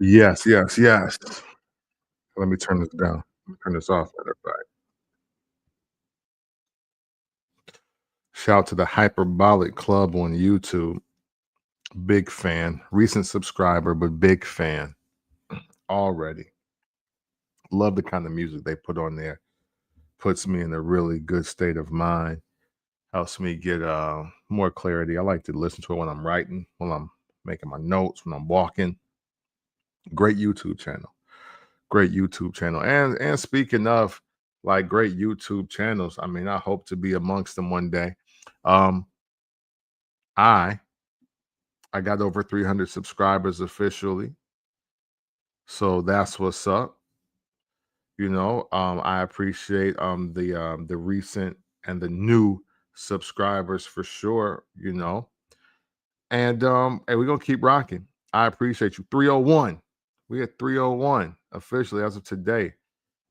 Yes, yes, yes. Let me turn this down. Let me turn this off. Matter of fact. Shout out to the Hyperbolic Club on YouTube. Big fan. Recent subscriber, but big fan already. Love the kind of music they put on there. Puts me in a really good state of mind. Helps me get more clarity. I like to listen to it when I'm writing, when I'm making my notes, when I'm walking. Great YouTube channel. Great YouTube channel. And speaking of like great YouTube channels, I mean, I hope to be amongst them one day. Um, I I got over 300 subscribers officially, so that's what's up. I appreciate the recent and the new subscribers for sure. And we're gonna keep rocking. I appreciate you. 301. We at 301 officially as of today,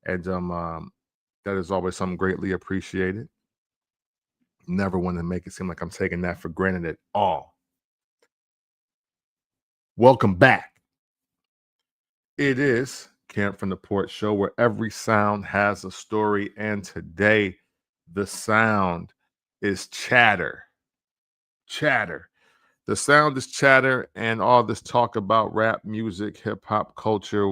and that is always something greatly appreciated. Never want to make it seem like I'm taking that for granted at all. Welcome back. It is Camp from the Port Show, where every sound has a story. And today, the sound is chatter. Chatter. The sound is chatter, and all this talk about rap music, hip hop culture,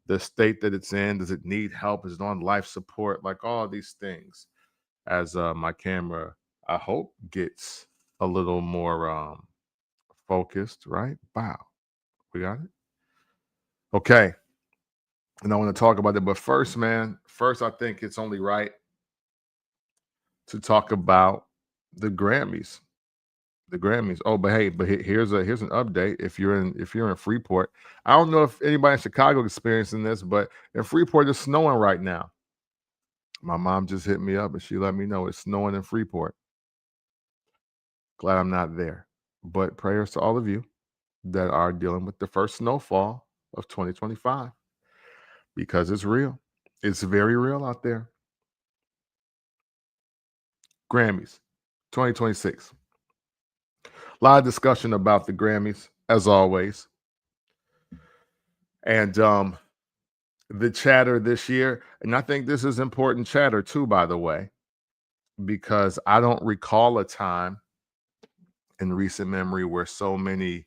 the state that it's in. Does it need help? Is it on life support? Like all these things. As my camera, I hope, gets a little more focused, right? Wow. We got it? Okay. And I want to talk about it. But first, man, first, I think it's only right to talk about the Grammys. The Grammys. Oh, but hey, here's an update. If you're in Freeport, I don't know if anybody in Chicago experiencing this, but in Freeport, it's snowing right now. My mom just hit me up and she let me know it's snowing in Freeport. Glad I'm not there. But prayers to all of you that are dealing with the first snowfall of 2025 because it's real. It's very real out there. Grammys 2026. A lot of discussion about the Grammys, as always. And the chatter this year, and I think this is important chatter too, by the way, because I don't recall a time in recent memory where so many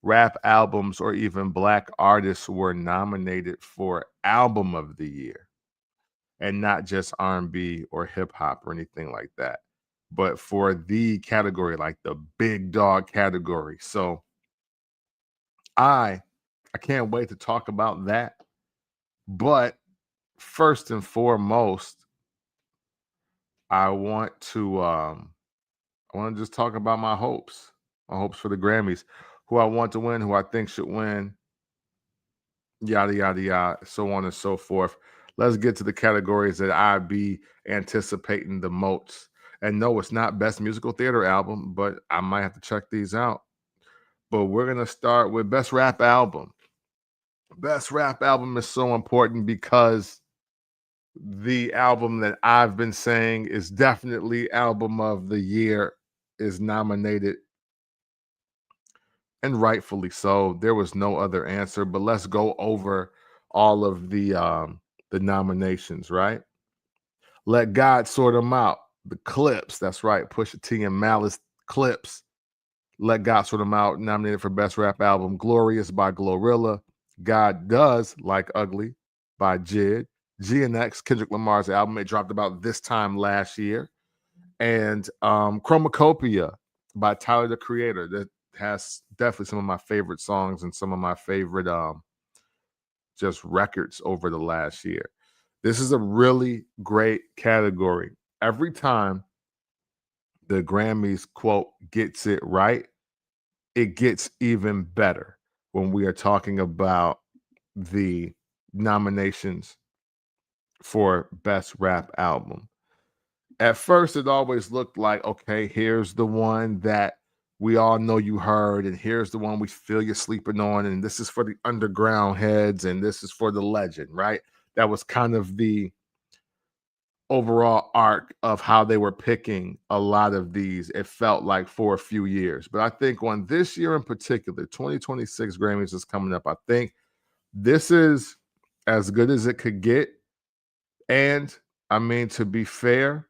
rap albums or even black artists were nominated for album of the year, and not just R&B or hip hop or anything like that, but for the category, like the big dog category. So I can't wait to talk about that. But first and foremost, I want to just talk about my hopes for the Grammys, who I want to win, who I think should win, yada yada yada, so on and so forth. Let's get to the categories that I be anticipating the most. And no, it's not best musical theater album, but I might have to check these out. But we're gonna start with best rap album. Best rap album is so important because the album that I've been saying is definitely album of the year is nominated, and rightfully so. There was no other answer, but let's go over all of the nominations, right? Let God sort them out. The Clips, that's right. Pusha T and Malice Clips. Let God sort them out. Nominated for best rap album. Glorious by Glorilla. God Does Like Ugly by Jid. GNX, Kendrick Lamar's album. It dropped about this time last year. And Chromacopia by Tyler the Creator. That has definitely some of my favorite songs and some of my favorite just records over the last year. This is a really great category. Every time the Grammys, quote, gets it right, it gets even better when we are talking about the nominations for best rap album. At first, it always looked like, okay, here's the one that we all know you heard, and here's the one we feel you're sleeping on, and this is for the underground heads, and this is for the legend, right? That was kind of the overall arc of how they were picking a lot of these, it felt like, for a few years. But I think on this year in particular, 2026 Grammys is coming up. I think This is as good as it could get. And I mean, to be fair,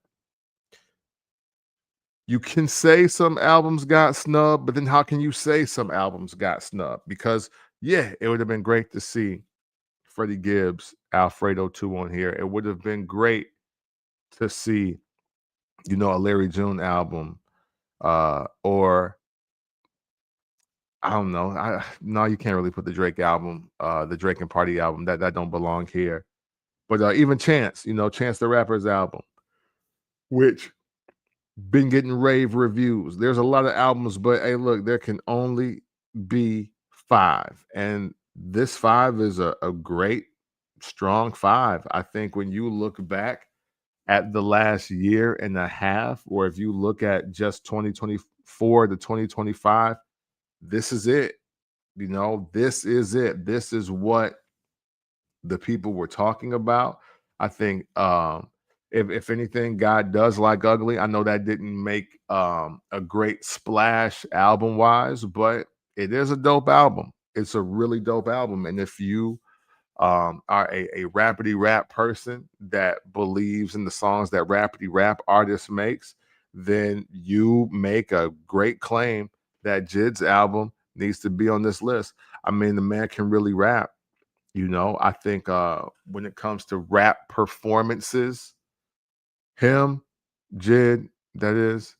you can say some albums got snubbed, but then how can you say some albums got snubbed? Because yeah, it would have been great to see Freddie Gibbs, Alfredo 2 on here. It would have been great to see, a Larry June album, or I don't know. No, you can't really put the Drake album, the Drake and Party album. That don't belong here. But even Chance, Chance the Rapper's album, which been getting rave reviews. There's a lot of albums, but hey, look, there can only be five. And this five is a great, strong five. I think when you look back at the last year and a half, or if you look at just 2024 to 2025, this is it. This is it. This is what the people were talking about. I think if anything, God does like ugly. I know that didn't make a great splash album wise, but it is a dope album. It's a really dope album. And if you are a rapidy rap person that believes in the songs that rapidy rap artist makes, then you make a great claim that Jid's album needs to be on this list. I mean, the man can really rap. I think when it comes to rap performances, him, Jid, that is,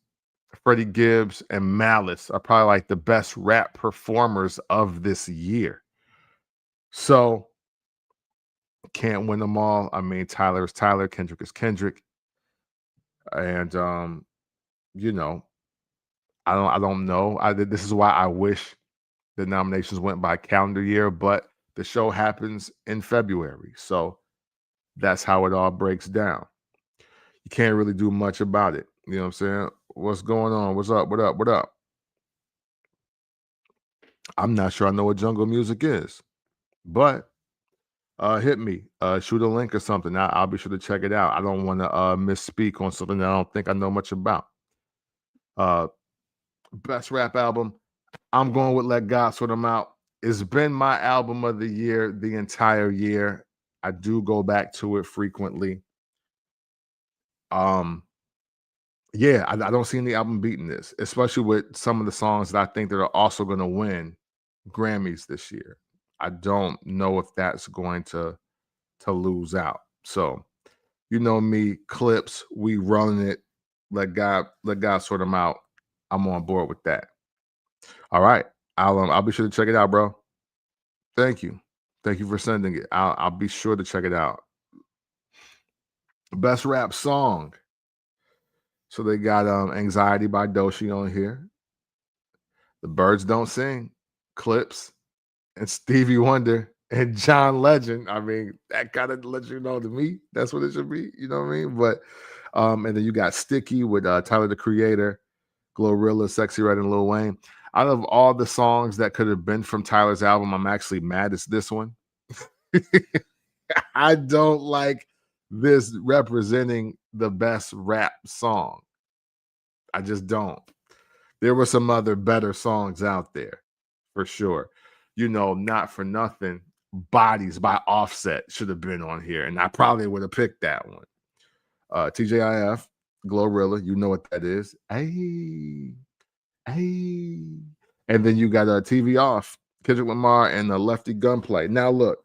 Freddie Gibbs, and Malice are probably like the best rap performers of this year. So can't win them all. I mean, Tyler is Tyler, Kendrick is Kendrick. And I don't know. This is why I wish the nominations went by calendar year, but the show happens in February. So that's how it all breaks down. You can't really do much about it. You know what I'm saying? What's going on? What's up? What up? What up? I'm not sure I know what jungle music is, but hit me. Shoot a link or something. I'll be sure to check it out. I don't want to misspeak on something that I don't think I know much about. Best rap album. I'm going with Let God Sort 'Em Out. It's been my album of the year the entire year. I do go back to it frequently. Yeah, I don't see any album beating this, especially with some of the songs that I think that are also going to win Grammys this year. I don't know if that's going to lose out. So, you know me, clips, we run it. Let God sort them out. I'm on board with that. All right, I'll be sure to check it out, bro. Thank you, thank you for sending it. I'll be sure to check it out. Best rap song. So they got Anxiety by Doshi on here. The Birds Don't Sing, Clips, and Stevie Wonder and John Legend. I mean, that kind of lets you know to me that's what it should be. You know what I mean? But and then you got Sticky with Tyler the Creator, Glorilla, Sexy Red, and Lil Wayne. Out of all the songs that could have been from Tyler's album, I'm actually mad it's this one. I don't like this representing the best rap song. I just don't. There were some other better songs out there for sure. Not for nothing. Bodies by Offset should have been on here, and I probably would have picked that one. TJIF, Glorilla, you know what that is. Hey, hey. And then you got TV Off, Kendrick Lamar, and the Lefty Gunplay. Now, look,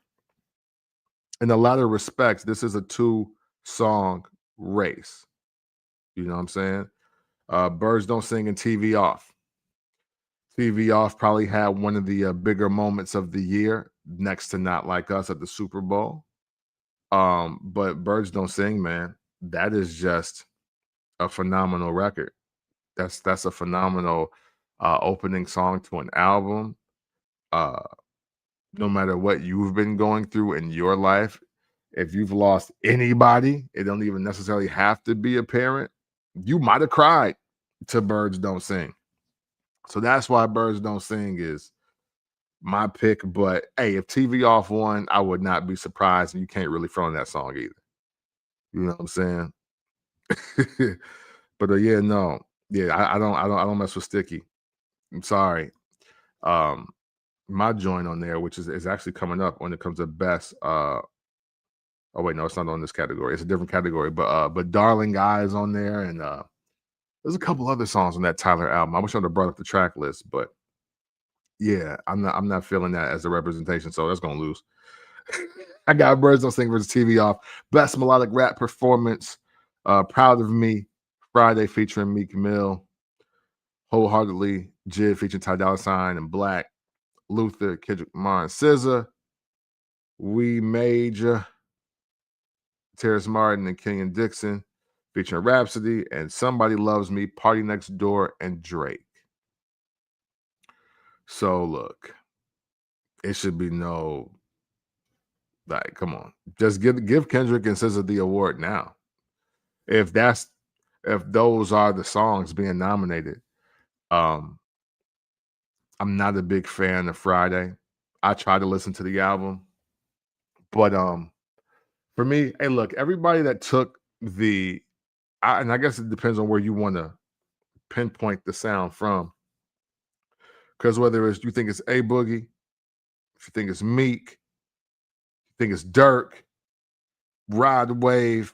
in a lot of respects, this is a 2-song race. You know what I'm saying? Birds Don't Sing and TV Off. TV Off probably had one of the bigger moments of the year, next to Not Like Us at the Super Bowl. But Birds Don't Sing, man, that is just a phenomenal record. That's a phenomenal opening song to an album. No matter what you've been going through in your life, if you've lost anybody, it don't even necessarily have to be a parent. You might have cried to Birds Don't Sing. So that's why Birds Don't Sing is my pick. But hey, if TV Off won, I would not be surprised. And you can't really throw in that song either. You know what I'm saying? But yeah, no, yeah, I don't mess with Sticky. I'm sorry. Um, my joint on there, which is actually coming up when it comes to best. Oh wait, no, it's not on this category. It's a different category. But Darling Guy is on there, and there's a couple other songs on that Tyler album. I wish I would have brought up the track list, but yeah, I'm not feeling that as a representation, so that's gonna lose. I got Birds Don't Sing versus TV Off. Best melodic rap performance. Proud of Me, Friday featuring Meek Mill. Wholeheartedly, Jid featuring Ty Dolla $ign and Black. Luther, Kendrick Lamar, and SZA. We Major, Terrace Martin and Kenyon Dixon featuring Rhapsody, and Somebody Loves Me, Party Next Door, and Drake. So look, it should be no, like, come on, just give Kendrick and SZA the award now. If those are the songs being nominated, I'm not a big fan of Friday. I try to listen to the album, but for me, hey, look, everybody that took and I guess it depends on where you want to pinpoint the sound from. Because whether you think it's A Boogie, if you think it's Meek, you think it's Dirk, Rod Wave,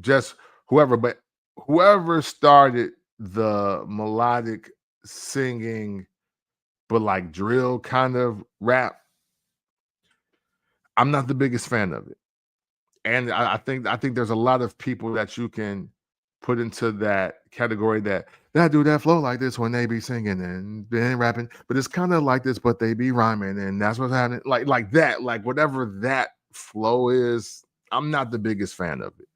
just whoever, but whoever started the melodic singing, but like drill kind of rap, I'm not the biggest fan of it. And I think there's a lot of people that you can put into that category that do that flow like this when they be singing and then rapping, but it's kind of like this, but they be rhyming, and that's what's happening. Like that, like whatever that flow is, I'm not the biggest fan of it.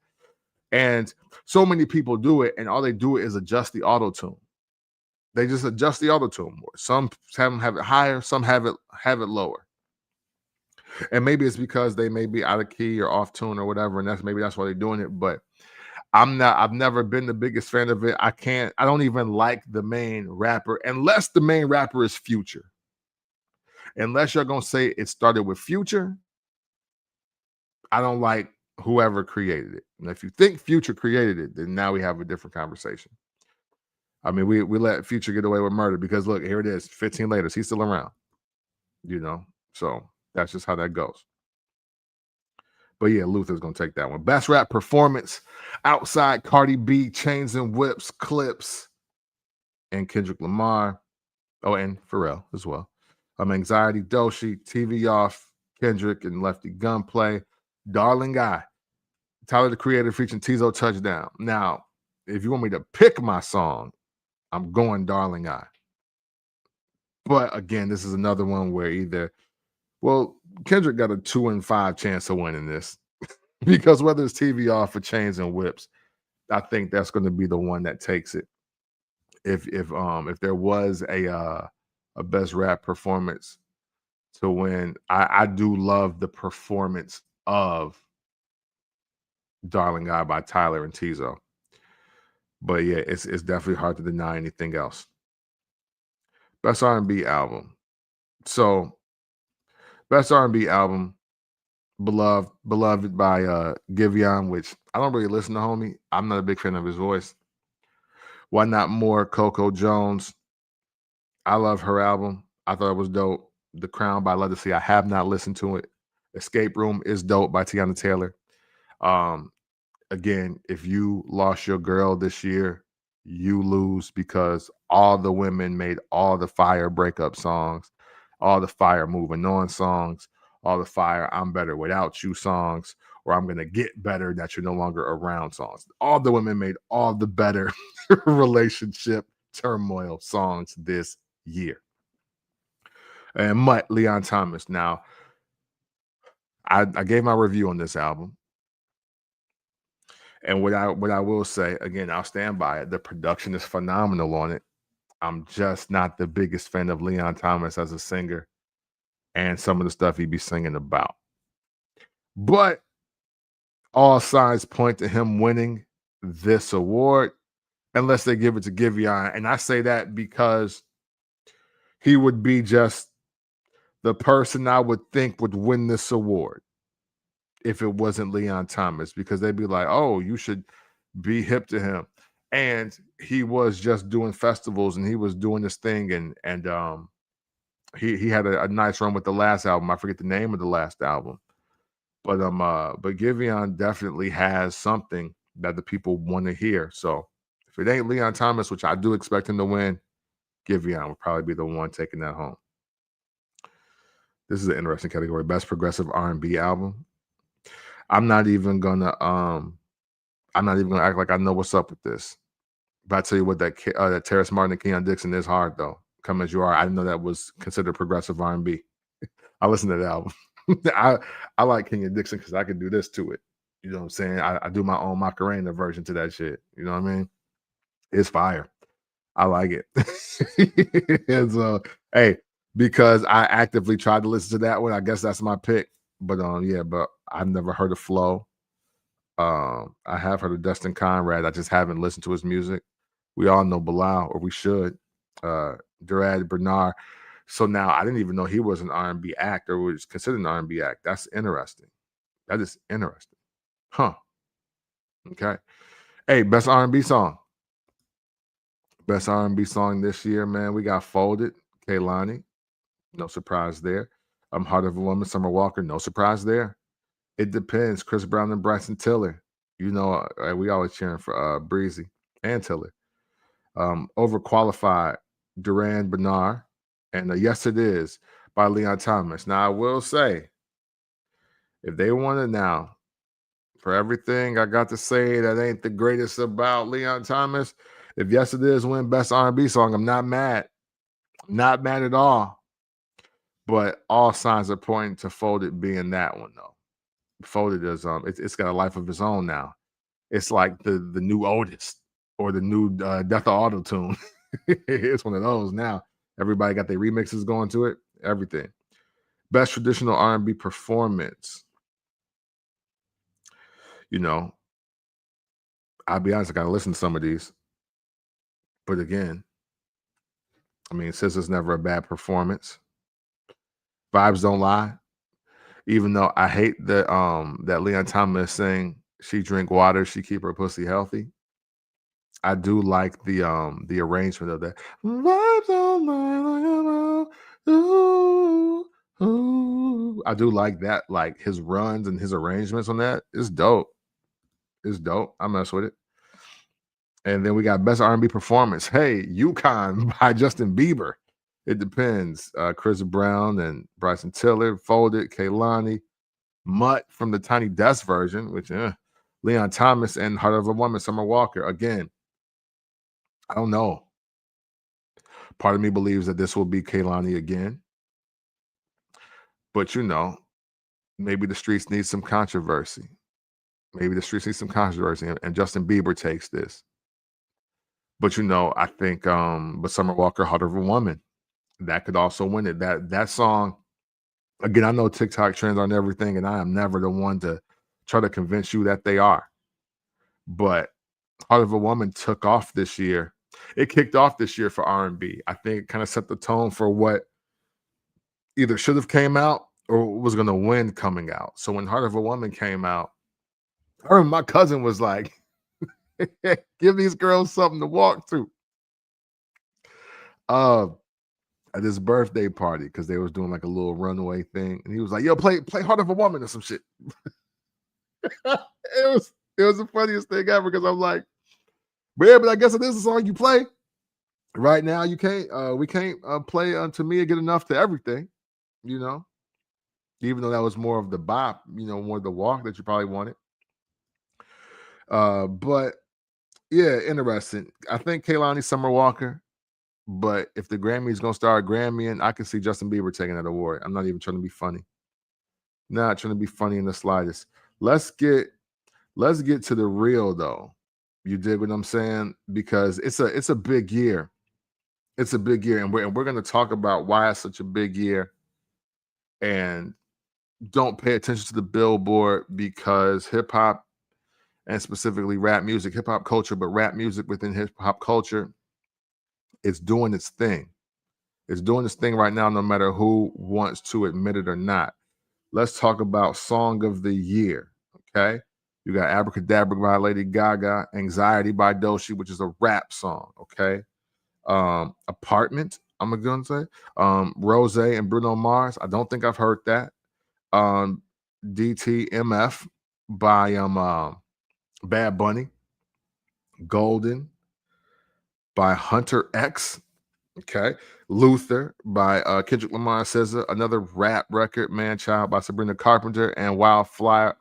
And so many people do it, and all they do is adjust the auto tune. They just adjust the auto tune more. Some have it higher, some have it lower. And maybe it's because they may be out of key or off tune or whatever, and that's why they're doing it. But I've never been the biggest fan of it. I don't even like the main rapper unless the main rapper is Future. Unless you're gonna say it started with Future, I don't like whoever created it. And if you think Future created it, then now we have a different conversation. I mean, we let Future get away with murder because look, here it is, 15 later, he's still around. So that's just how that goes. But yeah, Luther's gonna take that one. Best rap performance outside Cardi B, Chains and Whips, Clips, and Kendrick Lamar. Oh, and Pharrell as well. Anxiety, Doshi, TV Off, Kendrick, and Lefty Gunplay. Darling Guy, Tyler the Creator featuring Tizo Touchdown. Now, if you want me to pick my song, I'm going Darling Guy. But again, this is another one where Kendrick got a 2 in 5 chance of winning this. Because whether it's TV Off or Chains and Whips, I think that's going to be the one that takes it. If there was a best rap performance to win, I do love the performance of Darling Guy by Tyler and Tizo. But yeah, it's definitely hard to deny anything else. Best R&B album. So, best R&B album, Beloved by Giveon, which I don't really listen to, homie. I'm not a big fan of his voice. Why Not More, Coco Jones. I love her album. I thought it was dope. The Crown by Legacy. I have not listened to it. Escape Room is dope by Tiana Taylor. Again, if you lost your girl this year, you lose because all the women made all the fire breakup songs, all the fire moving on songs, all the fire I'm better without you songs, or I'm going to get better that you're no longer around songs. All the women made all the better relationship turmoil songs this year. And Mutt, Leon Thomas. Now, I gave my review on this album. And what I will say, again, I'll stand by it. The production is phenomenal on it. I'm just not the biggest fan of Leon Thomas as a singer and some of the stuff he be singing about. But all signs point to him winning this award, unless they give it to Giveon. And I say that because he would be just the person I would think would win this award if it wasn't Leon Thomas, because they'd be like, oh, you should be hip to him. And he was just doing festivals and he was doing this thing and He had a nice run with the last album. I forget the name of the last album, but Giveon definitely has something that the people want to hear. So if it ain't Leon Thomas, which I do expect him to win, Giveon will probably be the one taking that home. This is an interesting category: best progressive R&B album. I'm not even gonna act like I know what's up with this. But I tell you what, that Terrace Martin and Keon Dixon is hard though. Come As You Are. I didn't know that was considered progressive R&B. I listened to that album. I like Keon Dixon because I can do this to it. You know what I'm saying? I do my own Macarena version to that shit. You know what I mean? It's fire. I like it. And so, hey, because I actively tried to listen to that one, I guess that's my pick. But yeah, but I've never heard of Flo. I have heard of Dustin Conrad. I just haven't listened to his music. We all know Bilal, or we should. Durad Bernard. So now I didn't even know he was an R&B act or was considered an R&B act. That's interesting. That is interesting. Huh. Okay. Hey, best R&B song. Best R&B song this year, man. We got Folded, Kehlani. No surprise there. Heart of a Woman, Summer Walker. No surprise there. It Depends, Chris Brown and Bryson Tiller. You know, we always cheering for Breezy and Tiller. Overqualified, Duran Bernard. And Yes It Is by Leon Thomas. Now, I will say, if they want it now, for everything I got to say that ain't the greatest about Leon Thomas, if Yes It Is win best R&B song, I'm not mad. Not mad at all. But all signs are pointing to Folded being that one, though. Folded is it's got a life of its own now. It's like the new Otis or the new Death of Auto Tune. It's one of those now. Everybody got their remixes going to it. Everything. Best traditional R&B performance. You know, I'll be honest, I gotta listen to some of these. But again, I mean, SZA's never a bad performance. Vibes Don't Lie. Even though I hate that Leon Thomas saying she drink water, she keep her pussy healthy. I do like the arrangement of that. Vibes don't lie, ooh, ooh. I do like that, like his runs and his arrangements on that. It's dope. It's dope. I mess with it. And then we got best R&B performance. Hey, Yukon by Justin Bieber. It Depends. Chris Brown and Bryson Tiller. Folded, Kehlani. Mutt from the Tiny Desk version, which Leon Thomas and Heart of a Woman, Summer Walker. Again, I don't know. Part of me believes that this will be Kehlani again. But, you know, maybe the streets need some controversy. Maybe the streets need some controversy, and Justin Bieber takes this. But, you know, I think but Summer Walker, Heart of a Woman, that could also win it. That song, again, I know TikTok trends aren't everything, and I am never the one to try to convince you that they are. But Heart of a Woman took off this year. It kicked off this year for R&B. I think it kind of set the tone for what either should have came out or was going to win coming out. So when Heart of a Woman came out, I remember my cousin was like, give these girls something to walk to. At his birthday party, because they was doing like a little runaway thing. And he was like, yo, play Heart of a Woman or some shit. It was the funniest thing ever, because I'm like, but yeah, but I guess it is a song you play. Right now, you can't. We can't play To Me Get Enough to Everything, you know. Even though that was more of the bop, you know, more of the walk that you probably wanted. But yeah, interesting. I think Kehlani, Summer Walker. But if the Grammy's gonna start Grammying, I can see Justin Bieber taking that award. I'm not even trying to be funny. Not trying to be funny in the slightest. Let's get to the real though. You dig what I'm saying? Because it's a big year. It's a big year, and we're going to talk about why it's such a big year. And don't pay attention to the Billboard, because hip hop, and specifically rap music, hip hop culture, but rap music within hip hop culture, it's doing its thing. It's doing its thing right now, no matter who wants to admit it or not. Let's talk about Song of the Year. Okay. You got Abracadabra by Lady Gaga, Anxiety by Doechii, which is a rap song. Okay. Apartment I'm gonna say. Rose and Bruno Mars. I don't think I've heard that. DTMF by Bad Bunny. Golden by Hunter X. Okay. Luther by Kendrick Lamar SZA. Another rap record, Man Child by Sabrina Carpenter, and Wildflower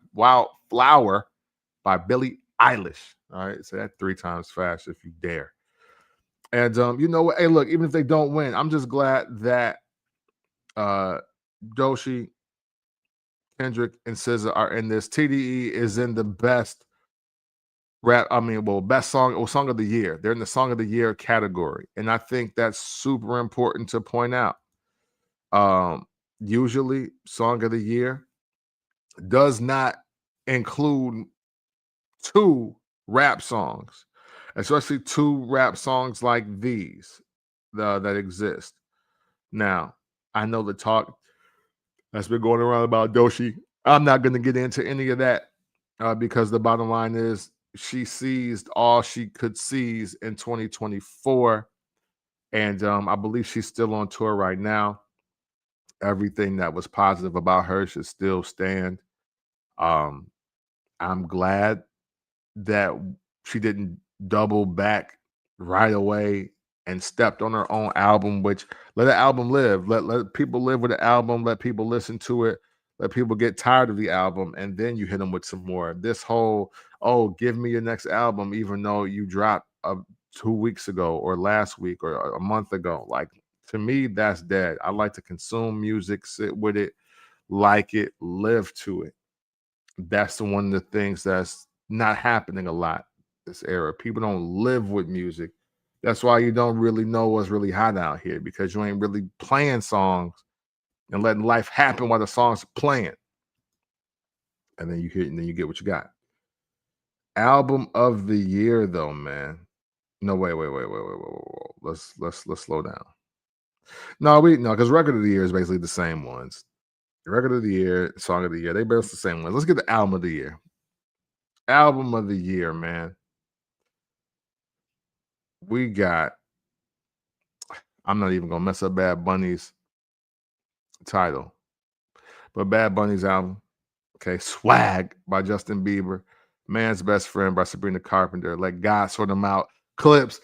by Billie Eilish. All right. Say that 3 times fast if you dare. And you know what? Hey, look, even if they don't win, I'm just glad that Doshi, Kendrick, and SZA are in this. TDE is in the best best song or song of the year. They're in the song of the year category. And I think that's super important to point out. Usually song of the year does not include 2 rap songs, especially 2 rap songs like these that exist. Now, I know the talk that's been going around about Doshi. I'm not going to get into any of that because the bottom line is she seized all she could seize in 2024. And I believe she's still on tour right now. Everything that was positive about her should still stand. I'm glad that she didn't double back right away and stepped on her own album, which let the album live. Let people live with the album. Let people listen to it. Let people get tired of the album, and then you hit them with some more. This whole, oh, give me your next album, even though you dropped 2 weeks ago or last week or a month ago. Like, to me, that's dead. I like to consume music, sit with it, like it, live to it. That's one of the things that's not happening a lot this era. People don't live with music. That's why you don't really know what's really hot out here, because you ain't really playing songs and letting life happen while the songs are playing. And then you hit and then you get what you got. Album of the year, though, man. No, wait. Let's slow down. No, because record of the year is basically the same ones. Record of the year, song of the year, they both the same ones. Let's get the album of the year. Album of the year, man. We got, I'm not even gonna mess up Bad Bunny's title, but Bad Bunny's album, okay, Swag by Justin Bieber, Man's Best Friend by Sabrina Carpenter, Let God Sort Them Out, Clips,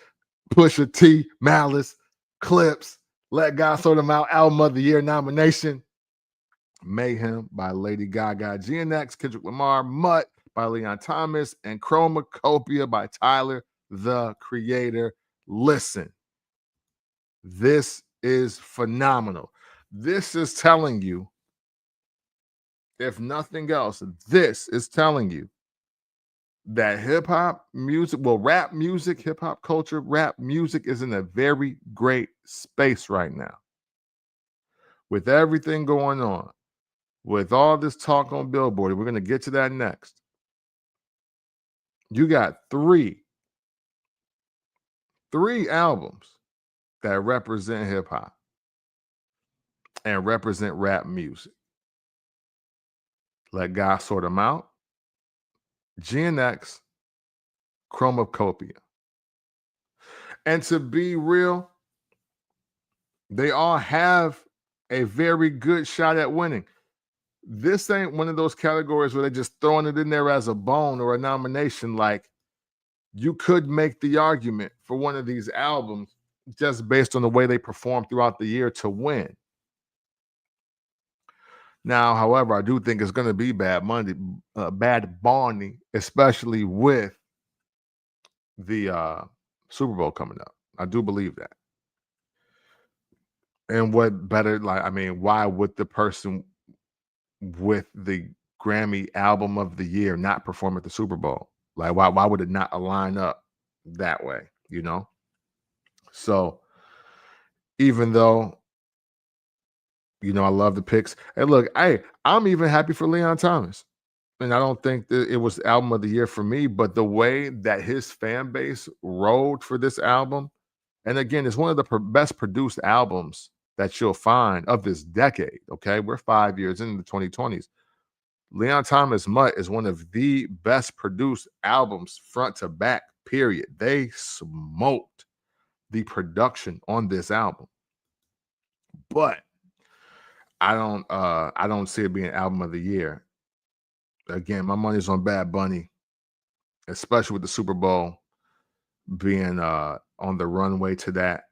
Pusha T, Malice, Clips, Let God Sort Them Out, Album of the Year nomination, Mayhem by Lady Gaga, GNX, Kendrick Lamar, Mutt by Leon Thomas, and Chromacopia by Tyler, the Creator. Listen, this is phenomenal. This is telling you, if nothing else, this is telling you that hip-hop music, rap music, hip-hop culture, rap music is in a very great space right now. With everything going on, with all this talk on Billboard, we're going to get to that next. You got three albums that represent hip-hop and represent rap music. Let God Sort Them Out, GNX, Chromacopia. And to be real, they all have a very good shot at winning. This ain't one of those categories where they're just throwing it in there as a bone or a nomination. Like, you could make the argument for one of these albums just based on the way they perform throughout the year to win. Now, however, I do think it's going to be Bad Bunny, especially with the Super Bowl coming up. I do believe that. And what better, why would the person with the Grammy album of the year not perform at the Super Bowl? Like, why would it not align up that way, you know? So even though, I love the picks. And look, I'm even happy for Leon Thomas. And I don't think that it was album of the year for me, but the way that his fan base rode for this album, and again, it's one of the best produced albums that you'll find of this decade, okay? We're 5 years into the 2020s. Leon Thomas Mutt is one of the best produced albums front to back, period. They smoked the production on this album. But I don't see it being album of the year. Again, my money's on Bad Bunny, especially with the Super Bowl being on the runway to that.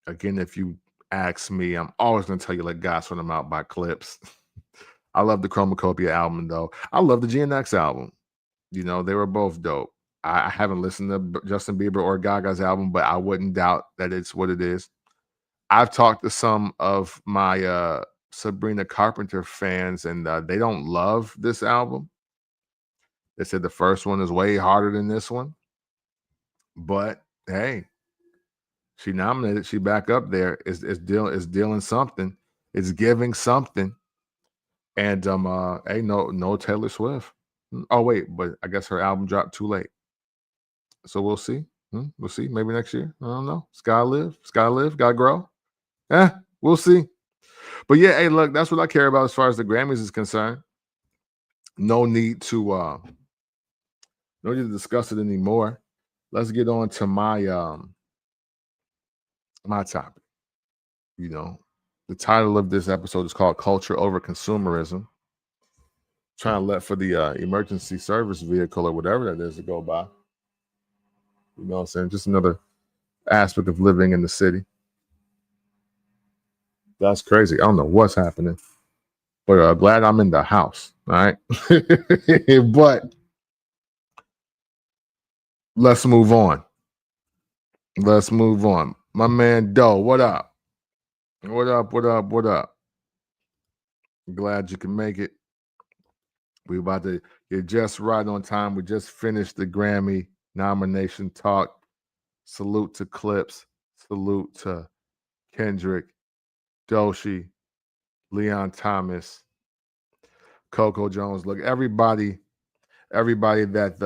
Again, if you ask me, I'm always gonna tell you let God sort them out by Clips. I love the Chromacopia album though. I love the GNX album. You know, they were both dope. I haven't listened to Justin Bieber or Gaga's album, but I wouldn't doubt that it's what it is. I've talked to some of my Sabrina Carpenter fans, and they don't love this album. They said the first one is way harder than this one. But hey, she nominated. She back up there. It's dealing something. It's giving something. And hey, no Taylor Swift. Oh wait, but I guess her album dropped too late. So we'll see. We'll see. Maybe next year. I don't know. Sky live. Gotta grow. We'll see. But yeah, hey, look, that's what I care about as far as the Grammys is concerned. No need to discuss it anymore. Let's get on to my my topic. You know, the title of this episode is called Culture Over Consumerism. Trying to let for the emergency service vehicle or whatever that is to go by. You know what I'm saying? Just another aspect of living in the city. That's crazy. I don't know what's happening. But glad I'm in the house. All right. But let's move on. My man Doe, what up? What up? Glad you can make it. We about to get just right on time. We just finished the Grammy nomination talk. Salute to Clips. Salute to Kendrick, Doechii, Leon Thomas, Coco Jones. Look, everybody that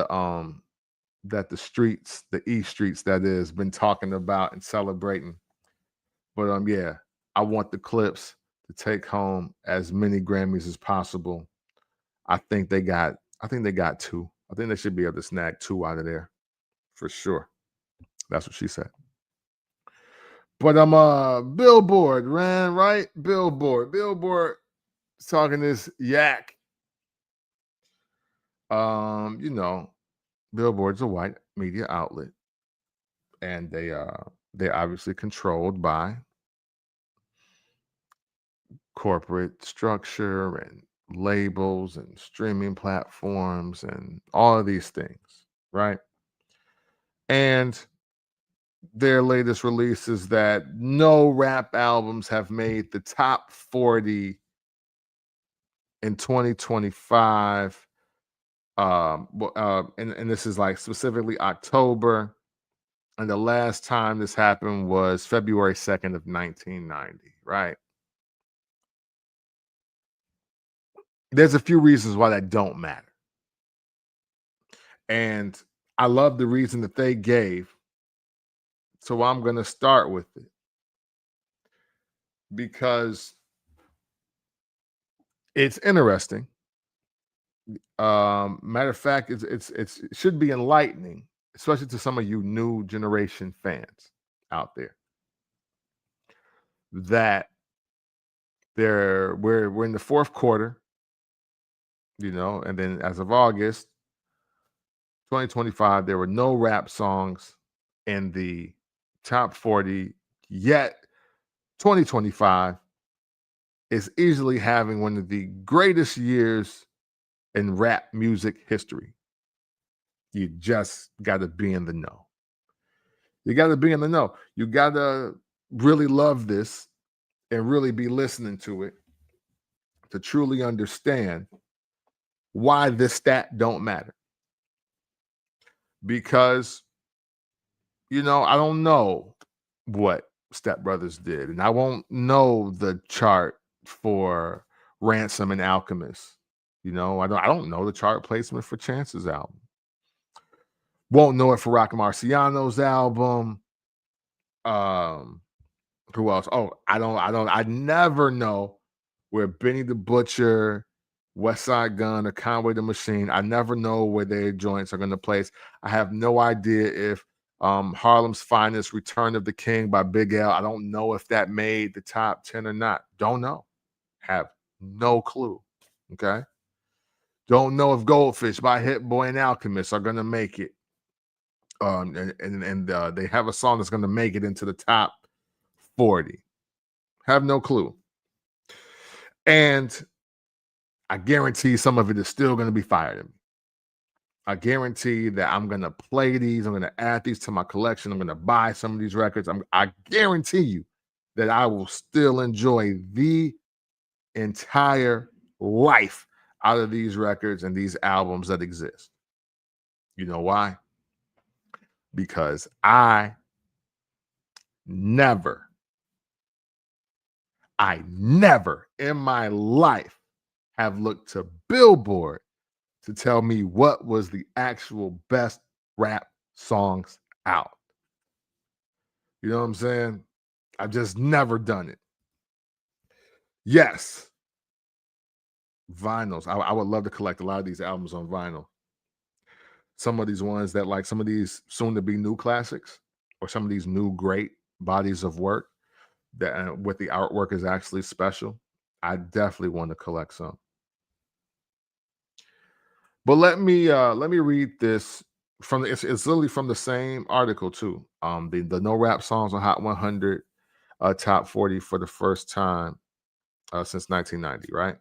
the streets, the E streets that is, been talking about and celebrating. But yeah, I want the Clips to take home as many Grammys as possible. I think they got two. I think they should be able to snag two out of there for sure. That's what she said. But I'm Billboard, ran right? Billboard talking this yak. You know, Billboard's a white media outlet, and they're obviously controlled by corporate structure and labels and streaming platforms and all of these things, right? And their latest release is that no rap albums have made the top 40 in 2025. And this is like specifically October. And the last time this happened was February 2nd of 1990, right? There's a few reasons why that don't matter. And I love the reason that they gave. So I'm going to start with it. Because it's interesting. Matter of fact, it should be enlightening, especially to some of you new generation fans out there. That we're in the fourth quarter, you know, and then as of August 2025, there were no rap songs in the top 40 yet. 2025 is easily having one of the greatest years in rap music history. You just got to be in the know. You got to be in the know. You got to really love this and really be listening to it to truly understand why this stat don't matter. Because, you know, I don't know what Step Brothers did, and I won't know the chart for Ransom and Alchemist. You know, I don't know the chart placement for Chance's album. Won't know it for Rock Marciano's album. Who else? Oh, I never know where Benny the Butcher, West Side Gun, or Conway the Machine. I never know where their joints are going to place. I have no idea if Harlem's Finest, Return of the King by Big L. I don't know if that made the top 10 or not. Don't know. Have no clue. Okay. Don't know if Goldfish by Hit Boy and Alchemist are going to make it. And they have a song that's going to make it into the top 40. Have no clue. And I guarantee some of it is still going to be fire to me. I guarantee that I'm going to play these. I'm going to add these to my collection. I'm going to buy some of these records. I guarantee you that I will still enjoy the entire life out of these records and these albums that exist. You know why? Because I never in my life have looked to Billboard to tell me what was the actual best rap songs out. You know what I'm saying? I've just never done it. Yes, vinyls. I would love to collect a lot of these albums on vinyl. Some of these ones that, like, some of these soon to be new classics, or some of these new great bodies of work that with the artwork is actually special. I definitely want to collect some. But let me read this from it's literally from the same article too. The no rap songs on Hot 100 top 40 for the first time since 1990, right?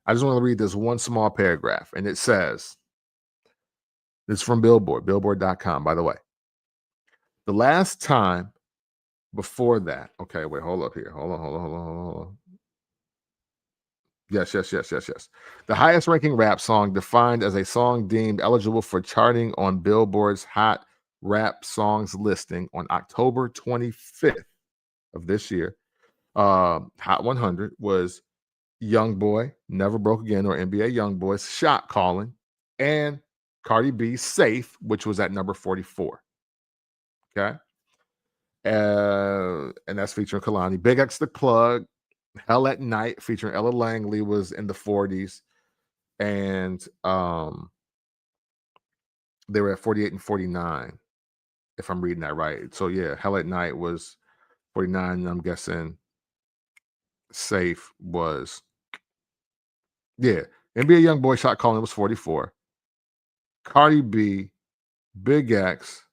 I just want to read this one small paragraph, and it says, it's from Billboard, billboard.com, by the way. The last time before that, okay, wait, hold up here. Hold on. Yes. The highest ranking rap song defined as a song deemed eligible for charting on Billboard's Hot Rap Songs listing on October 25th of this year. Hot 100 was Young Boy, Never Broke Again, or NBA Youngboy's Shot Calling, and Cardi B's Safe, which was at number 44. Okay. And that's featuring Kalani. Big X The Plug, Hell at Night, featuring Ella Langley, was in the 40s. And they were at 48 and 49, if I'm reading that right. So yeah, Hell at Night was 49, and I'm guessing Safe was, yeah, NBA Youngboy Shot Calling was 44. Cardi B, Big X,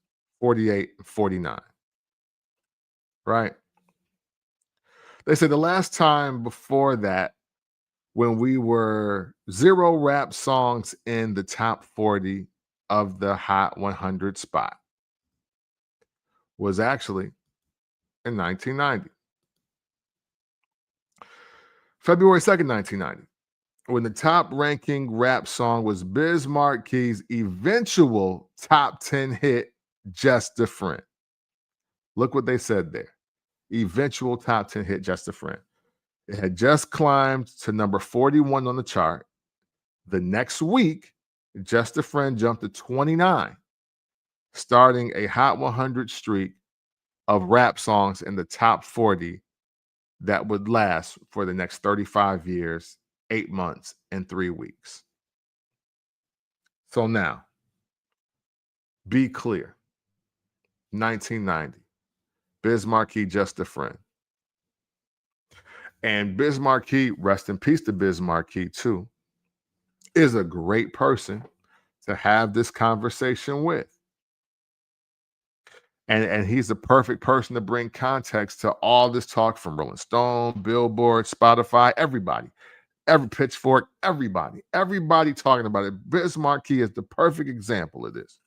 48 and 49. Right? They said the last time before that, when we were 0 rap songs in the top 40 of the Hot 100 spot, was actually in 1990. February 2nd, 1990, when the top ranking rap song was Biz Marquis's eventual top 10 hit, Just a Friend. Look what they said there. Eventual top 10 hit, Just a Friend. It had just climbed to number 41 on the chart. The next week, Just a Friend jumped to 29, starting a Hot 100 streak of rap songs in the top 40 that would last for the next 35 years, 8 months, and 3 weeks. So now, be clear. 1990, Biz Markie, Just a Friend. And Biz Markie, rest in peace to Biz Markie too, is a great person to have this conversation with. And he's the perfect person to bring context to all this talk from Rolling Stone, Billboard, Spotify, everybody, every Pitchfork, everybody talking about it. Biz Markie is the perfect example of this.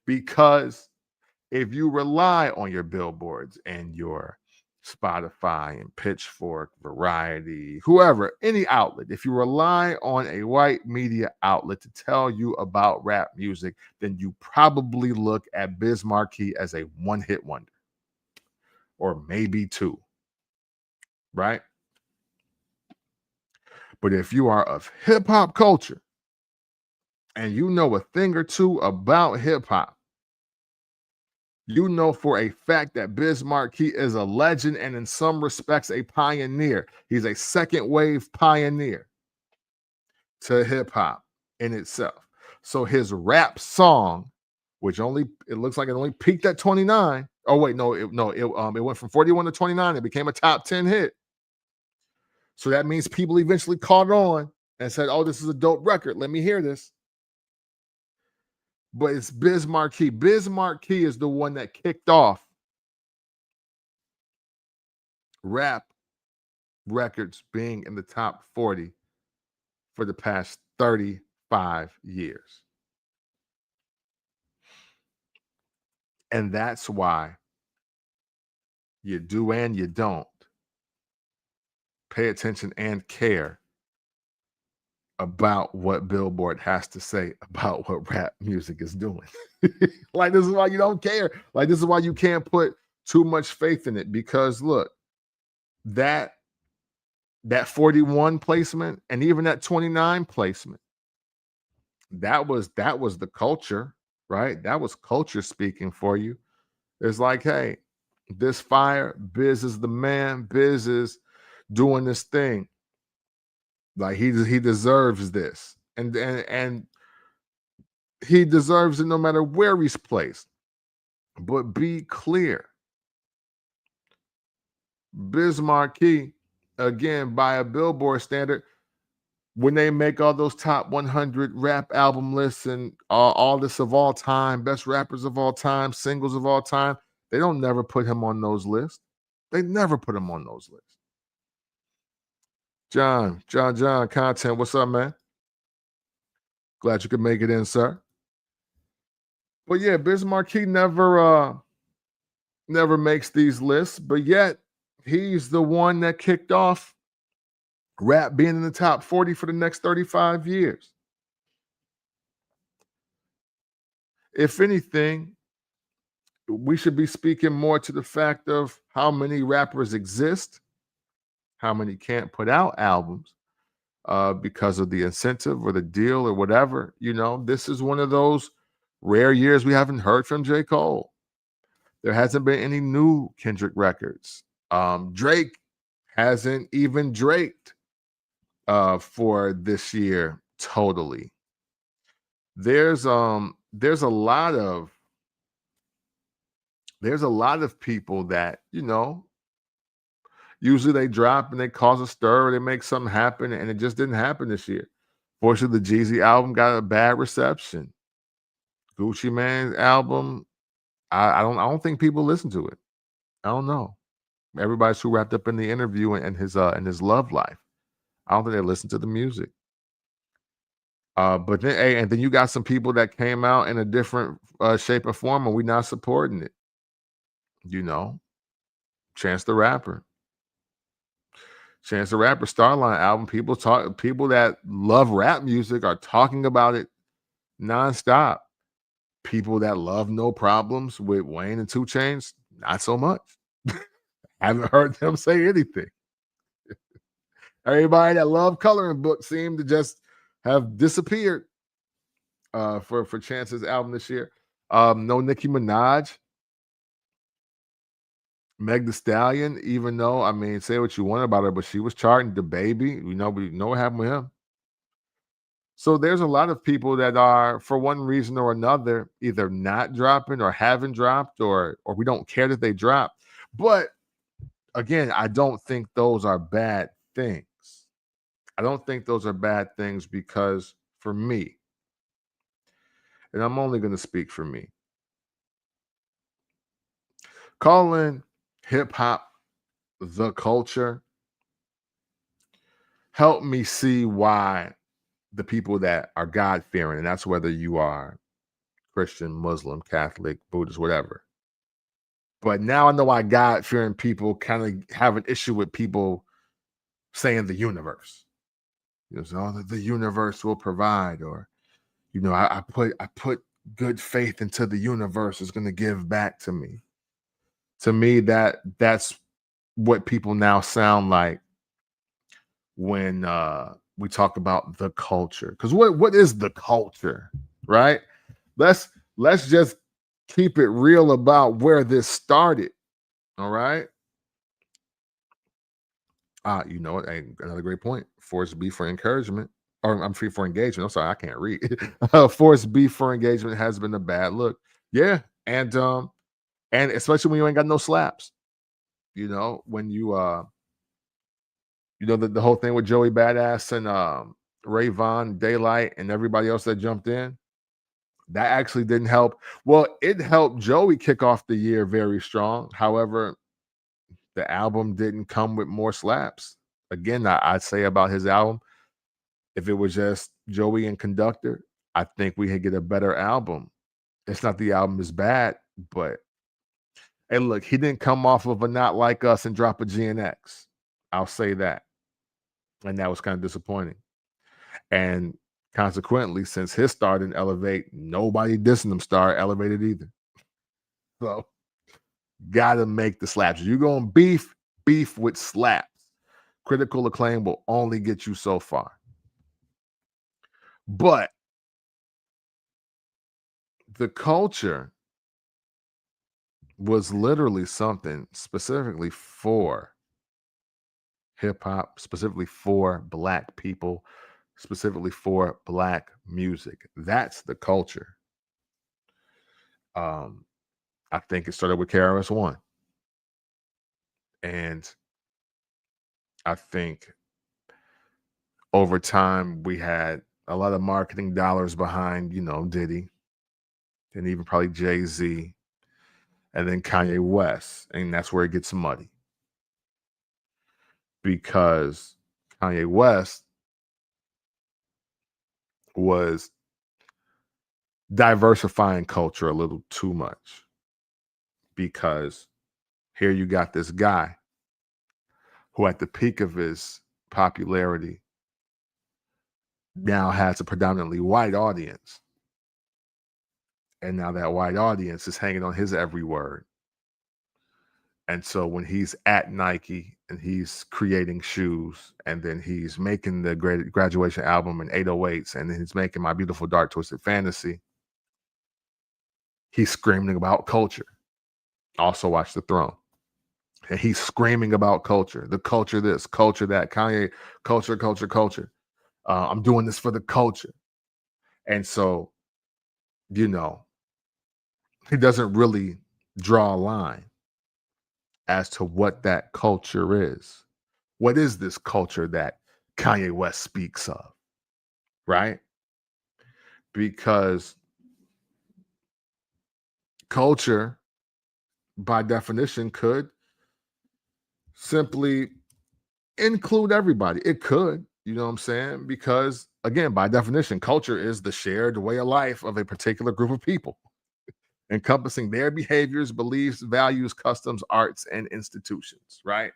Because if you rely on your billboards and your Spotify and Pitchfork, Variety, whoever, any outlet, if you rely on a white media outlet to tell you about rap music, then you probably look at Biz Markie as a one-hit wonder, or maybe two, right? But if you are of hip-hop culture and you know a thing or two about hip-hop, you know for a fact that Biz Markie is a legend and in some respects a pioneer. He's a second wave pioneer to hip hop in itself. So his rap song which it looks like it only peaked at 29. Oh wait, it went from 41 to 29. It became a top 10 hit. So that means people eventually caught on and said, "Oh, this is a dope record. Let me hear this." But it's Biz Markie. Biz Markie is the one that kicked off rap records being in the top 40 for the past 35 years. And that's why you do and you don't pay attention and care about what Billboard has to say about what rap music is doing. Like, this is why you don't care. Like, this is why you can't put too much faith in it, because look, that 41 placement and even that 29 placement, that was the culture, right? That was culture speaking for you. It's like, hey, this fire, Biz is the man, Biz is doing this thing. Like, he deserves this. And he deserves it no matter where he's placed. But be clear, Biz Markie, again, by a Billboard standard, when they make all those top 100 rap album lists and all this of all time, best rappers of all time, singles of all time, they don't never put him on those lists. They never put him on those lists. John, content. What's up, man? Glad you could make it in, sir. But yeah, Biz Markie never makes these lists, but yet he's the one that kicked off rap being in the top 40 for the next 35 years. If anything, we should be speaking more to the fact of how many rappers exist, how many can't put out albums because of the incentive or the deal or whatever. You know, this is one of those rare years we haven't heard from J. Cole. There hasn't been any new Kendrick records. Drake hasn't even draked for this year totally. There's a lot of people that, you know, usually they drop and they cause a stir or they make something happen, and it just didn't happen this year. Fortunately, the Jeezy album got a bad reception. Gucci Mane's album, I don't think people listen to it. I don't know. Everybody's too wrapped up in the interview and his love life. I don't think they listen to the music. But then, hey, and then you got some people that came out in a different shape or form, and we're not supporting it. You know, Chance the Rapper, Starline album. People that love rap music are talking about it nonstop. People that love No Problems with Wayne and 2 Chainz, not so much. Haven't heard them say anything. Everybody that loved Coloring Book seemed to just have disappeared for Chance's album this year. No Nicki Minaj. Meg Thee Stallion, even though, I mean, say what you want about her, but she was charting the baby. We know what happened with him. So there's a lot of people that are, for one reason or another, either not dropping or haven't dropped, or we don't care that they drop. But again, I don't think those are bad things. I don't think those are bad things because for me, and I'm only going to speak for me, calling hip hop the culture helped me see why the people that are God-fearing, and that's whether you are Christian, Muslim, Catholic, Buddhist, whatever. But now I know why God-fearing people kind of have an issue with people saying the universe. You know, so the universe will provide, or, you know, I put good faith into the universe is going to give back to me. To me, that's what people now sound like when we talk about the culture. Because what is the culture, right? Let's just keep it real about where this started. All right. You know what? Another great point. Force B for encouragement. or I'm free for engagement. I'm sorry, I can't read. Forced beef for engagement has been a bad look. Yeah, and especially when you ain't got no slaps. When the whole thing with Joey Badass and Ray Vaughn, Daylight, and everybody else that jumped in. That actually didn't help. Well, it helped Joey kick off the year very strong. However, the album didn't come with more slaps. Again, I'd say about his album, if it was just Joey and Conductor, I think we could get a better album. It's not the album is bad, but hey, look, he didn't come off of a Not Like Us and drop a GNX. I'll say that. And that was kind of disappointing. And consequently, since his star didn't elevate, nobody dissing him star elevated either. So, gotta make the slaps. You're going beef with slaps. Critical acclaim will only get you so far. But the culture was literally something specifically for hip hop, specifically for Black people, specifically for Black music. That's the culture. I think it started with KRS-One. And I think over time we had a lot of marketing dollars behind, Diddy and even probably Jay-Z and then Kanye West. And that's where it gets muddy. Because Kanye West was diversifying culture a little too much. Because here you got this guy who at the peak of his popularity now has a predominantly white audience. And now that white audience is hanging on his every word. And so when he's at Nike and he's creating shoes and then he's making the graduation album in 808s and then he's making My Beautiful Dark Twisted Fantasy, he's screaming about culture. Also watch The Throne. And he's screaming about culture, the culture this, culture that, Kanye, culture. I'm doing this for the culture. And so, he doesn't really draw a line as to what that culture is. What is this culture that Kanye West speaks of? Right? Because culture, by definition, could simply include everybody. It could, you know what I'm saying? Because again, by definition, culture is the shared way of life of a particular group of people, encompassing their behaviors, beliefs, values, customs, arts, and institutions, right?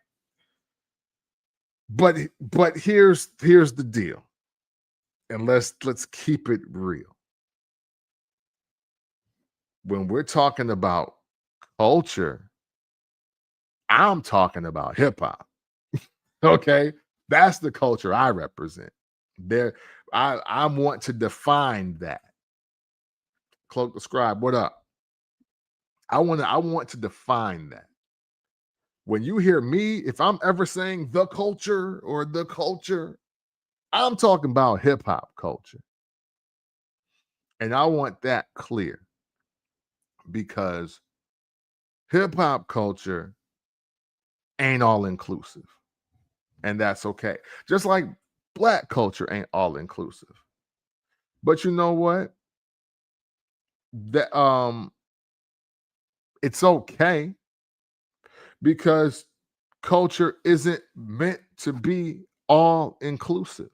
But here's the deal. And let's keep it real. When we're talking about culture, I'm talking about hip hop. Okay? That's the culture I represent. I want to define that. Cloak the Scribe, what up? I want to define that. When you hear me, if I'm ever saying the culture or the culture, I'm talking about hip hop culture. And I want that clear because hip hop culture ain't all inclusive. And that's okay. Just like Black culture ain't all inclusive. But you know what? That it's okay because culture isn't meant to be all inclusive.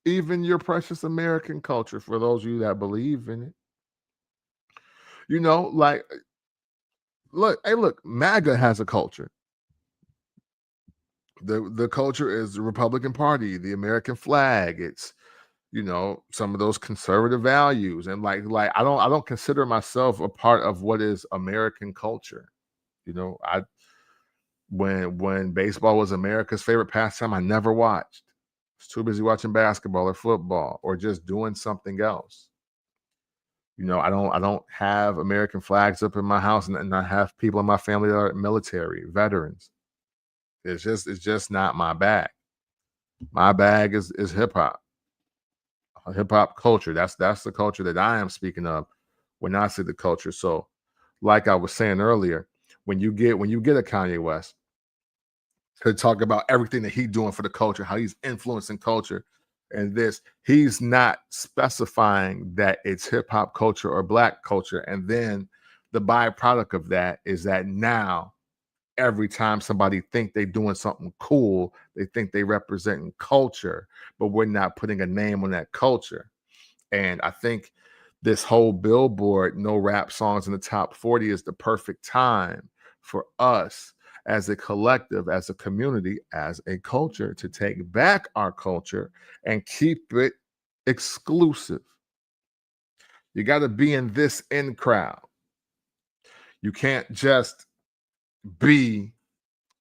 Even your precious American culture, for those of you that believe in it. Like, look, MAGA has a culture. The culture is the Republican Party, the American flag. It's some of those conservative values, and like I don't consider myself a part of what is American culture. I when baseball was America's favorite pastime, I never watched. I was too busy watching basketball or football or just doing something else. I don't have American flags up in my house, and I have people in my family that are military veterans. It's just not my bag. My bag is hip hop culture. That's the culture that I am speaking of when I say the culture. So, like I was saying earlier, when you get a Kanye West to talk about everything that he's doing for the culture, how he's influencing culture, and this, he's not specifying that it's hip hop culture or black culture. And then the byproduct of that is that now every time somebody think they doing something cool, they think they representing culture, but we're not putting a name on that culture. And I think this whole Billboard no rap songs in the top 40 is the perfect time for us as a collective, as a community, as a culture to take back our culture and keep it exclusive. You got to be in this in crowd. You can't just be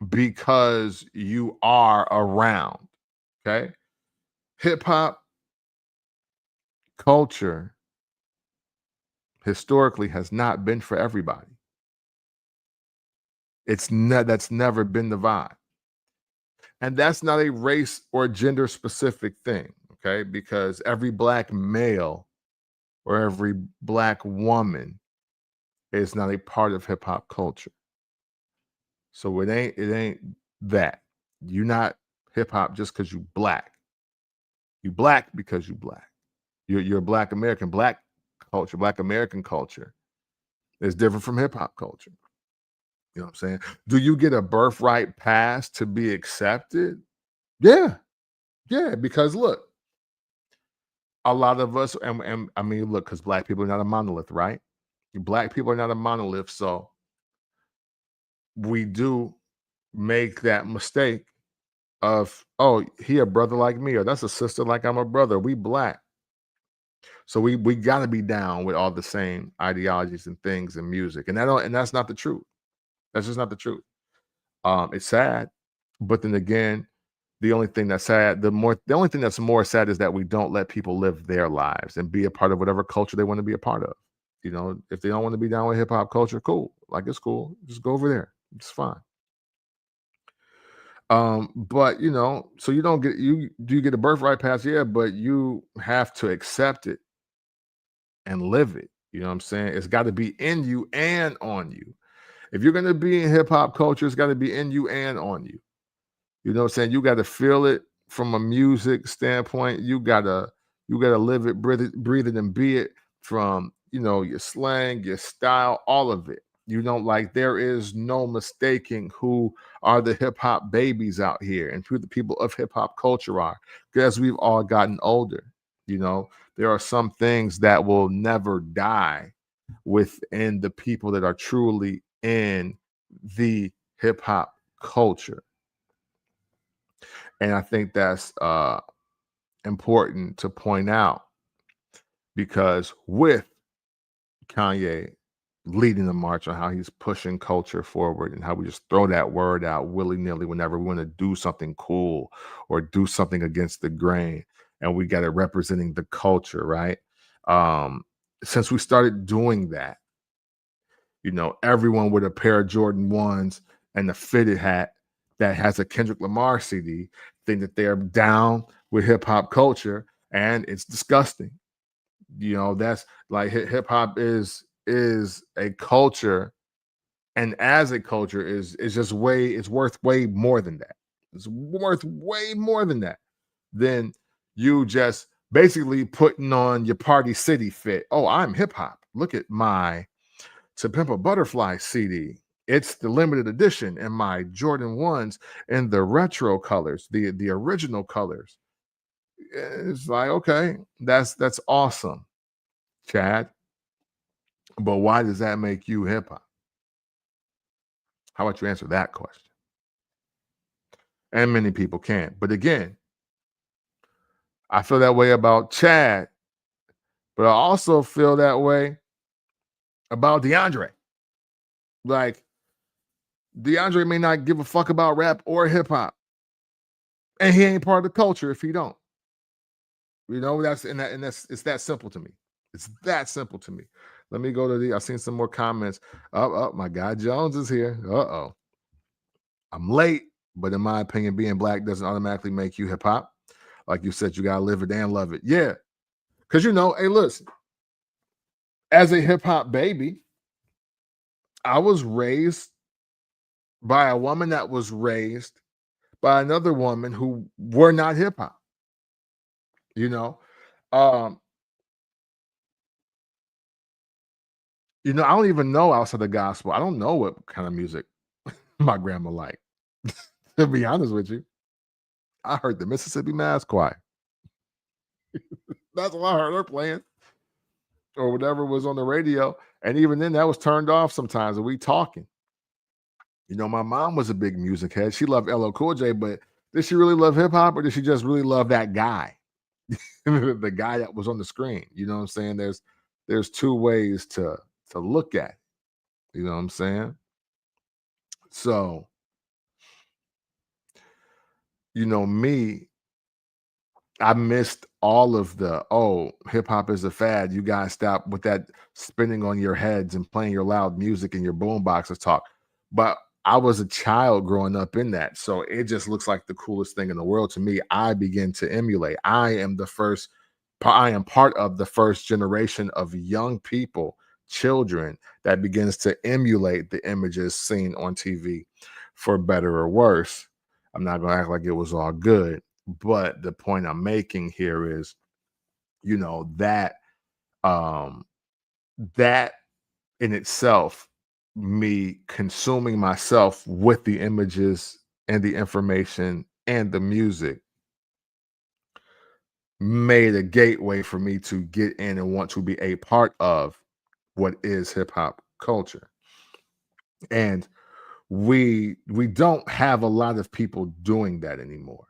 because you are around. Okay. Hip hop culture historically has not been for everybody. That's never been the vibe. And that's not a race or gender specific thing, okay? Because every black male or every black woman is not a part of hip hop culture. So it ain't that. You're not hip hop just because you black. You black because you black. You're black American. Black culture, black American culture is different from hip hop culture. You know what I'm saying? Do you get a birthright pass to be accepted? Yeah. Yeah. Because look, a lot of us, and I mean, look, because black people are not a monolith, right? Black people are not a monolith. So we do make that mistake of, oh, he a brother like me, or that's a sister like I'm a brother. We black. So we gotta be down with all the same ideologies and things and music. And that's not the truth. That's just not the truth. It's sad, but then again, the only thing that's more sad is that we don't let people live their lives and be a part of whatever culture they want to be a part of. You know, if they don't want to be down with hip hop culture, cool. Like it's cool. Just go over there. It's fine. But so you don't get you do you get a birthright pass? Yeah, but you have to accept it and live it. You know what I'm saying? It's got to be in you and on you. If you're gonna be in hip hop culture, it's got to be in you and on you. You know what I'm saying? You got to feel it from a music standpoint. You gotta live it, breathe it, and be it from your slang, your style, all of it. You know, like there is no mistaking who are the hip hop babies out here and who the people of hip hop culture are. Because we've all gotten older. You know, there are some things that will never die within the people that are truly in the hip hop culture. And I think that's important to point out because with Kanye leading the march on how he's pushing culture forward and how we just throw that word out willy-nilly whenever we want to do something cool or do something against the grain, and we got it representing the culture, right? Um, since we started doing that, everyone with a pair of Jordan 1s and a fitted hat that has a Kendrick Lamar CD think that they're down with hip hop culture, and it's disgusting. That's like hip hop is a culture, and as a culture is just it's worth way more than that. It's worth way more than that. Than you just basically putting on your Party City fit. Oh, I'm hip hop. Look at my To Pimp a Butterfly CD. It's the limited edition and my Jordan 1s in the retro colors, the original colors. It's like, okay, that's awesome, Chad. But why does that make you hip hop? How about you answer that question? And many people can't. But again, I feel that way about Chad, but I also feel that way about DeAndre. Like, DeAndre may not give a fuck about rap or hip hop, and he ain't part of the culture if he don't. That's it's that simple to me. It's that simple to me. Let me go to I've seen some more comments. My guy Jones is here. I'm late, But in my opinion, being black doesn't automatically make you hip hop. Like you said, you gotta live it and love it. Yeah, because hey, listen, as a hip hop baby, I was raised by a woman that was raised by another woman who were not hip hop. You know, um, I don't even know outside the gospel. I don't know what kind of music my grandma liked. To be honest with you, I heard the Mississippi Mass Choir. That's what I heard her playing, or whatever was on the radio. And even then, that was turned off sometimes. And we talking. My mom was a big music head. She loved LL Cool J, but did she really love hip hop, or did she just really love that guy, the guy that was on the screen? You know what I'm saying? There's two ways to look at it. You know what I'm saying? So, me, I missed all of the, oh, hip hop is a fad. You guys stop with that spinning on your heads and playing your loud music and your boom boxes talk. But I was a child growing up in that. So it just looks like the coolest thing in the world to me. I begin to emulate. I am part of the first generation of young people, children, that begins to emulate the images seen on TV, for better or worse. I'm not going to act like it was all good. But the point I'm making here is, that um that in itself, me consuming myself with the images and the information and the music, made a gateway for me to get in and want to be a part of what is hip hop culture. And we don't have a lot of people doing that anymore.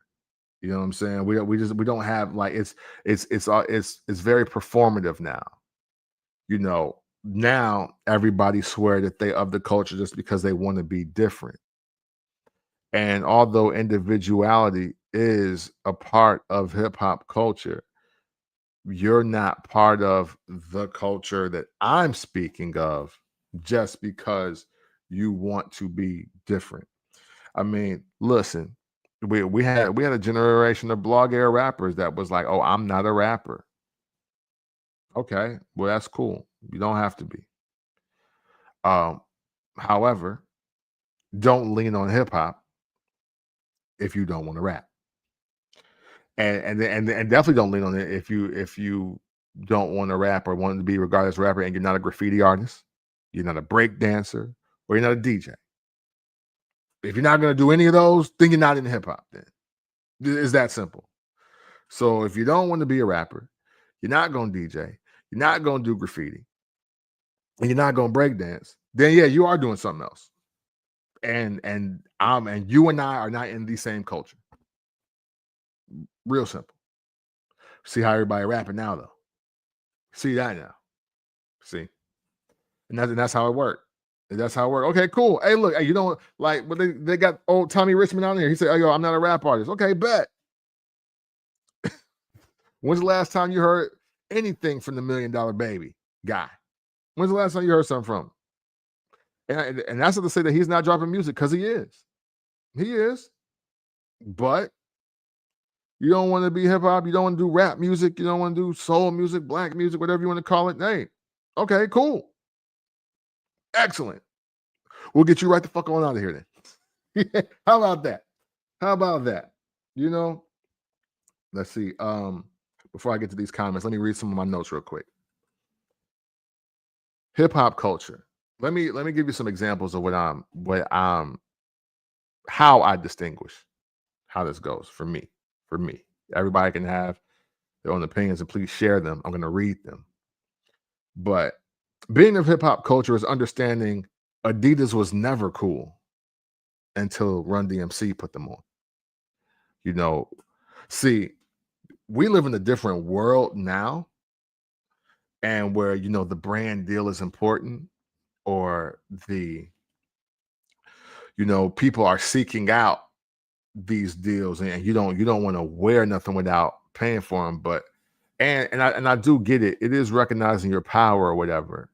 You know what I'm saying? We don't have, like, it's very performative now. Now everybody swear that they of the culture just because they want to be different. And although individuality is a part of hip hop culture, you're not part of the culture that I'm speaking of just because you want to be different. I mean, listen, we had a generation of blog era rappers that was like, "Oh, I'm not a rapper." Okay, well, that's cool. You don't have to be. Um, However, don't lean on hip hop if you don't want to rap, and definitely don't lean on it if you don't want to rap or want to be regarded as a rapper and you're not a graffiti artist, you're not a break dancer, or you're not a DJ. If you're not going to do any of those, then you're not in hip hop. Then it's that simple. So if you don't want to be a rapper, you're not going to DJ, you're not going to do graffiti, and you're not going to break dance, then yeah, you are doing something else. And you and I are not in the same culture. Real simple. See how everybody rapping now, though. See that now. See, and that's how it worked. And that's how it worked. Okay, cool. Hey, look, hey, like, but they got old Tommy Richmond on here. He said, "Oh, yo, I'm not a rap artist." Okay, bet. When's the last time you heard anything from the $1 Million Baby guy? When's the last time you heard something from him? And that's not to say that he's not dropping music, because he is. He is. But you don't want to be hip hop. You don't want to do rap music. You don't want to do soul music, black music, whatever you want to call it. Hey, okay, cool. Excellent. We'll get you right the fuck on out of here then. How about that? How about that? You know, let's see. Before I get to these comments, let me read some of my notes real quick. Hip hop culture. Let me give you some examples of how I distinguish how this goes for me. For me, everybody can have their own opinions, and please share them. I'm going to read them. But being of hip hop culture is understanding Adidas was never cool until Run DMC put them on. See, we live in a different world now, and where the brand deal is important, or people are seeking out these deals, and you don't want to wear nothing without paying for them. But and I do get it. It is recognizing your power or whatever,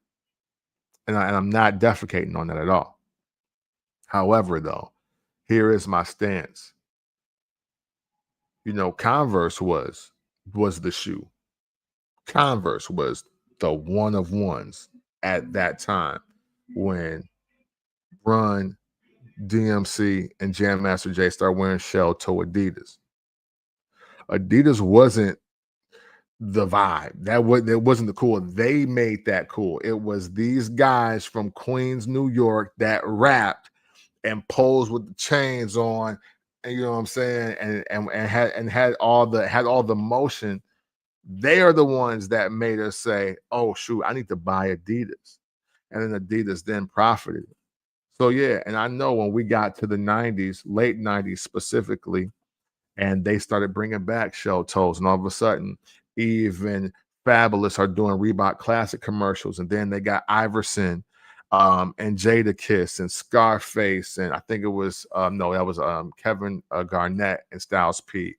and I'm not defecating on that at all. However, though, Here is my stance. Converse was the shoe. Converse was the one of ones at that time when Run, DMC, and Jam Master Jay started wearing shell toe Adidas. Adidas wasn't the vibe. That wasn't the cool. They made that cool. It was these guys from Queens, New York that rapped and posed with the chains on, and you know what I'm saying, and had all the motion. They are the ones that made us say, "Oh shoot, I need to buy Adidas," and then Adidas then profited. So yeah, and I know when we got to the '90s, late '90s specifically, and they started bringing back shell toes, and all of a sudden, even Fabulous are doing Reebok Classic commercials, and then they got Iverson, and Jada Kiss and Scarface, and I think it was no, that was Kevin Garnett and Styles P.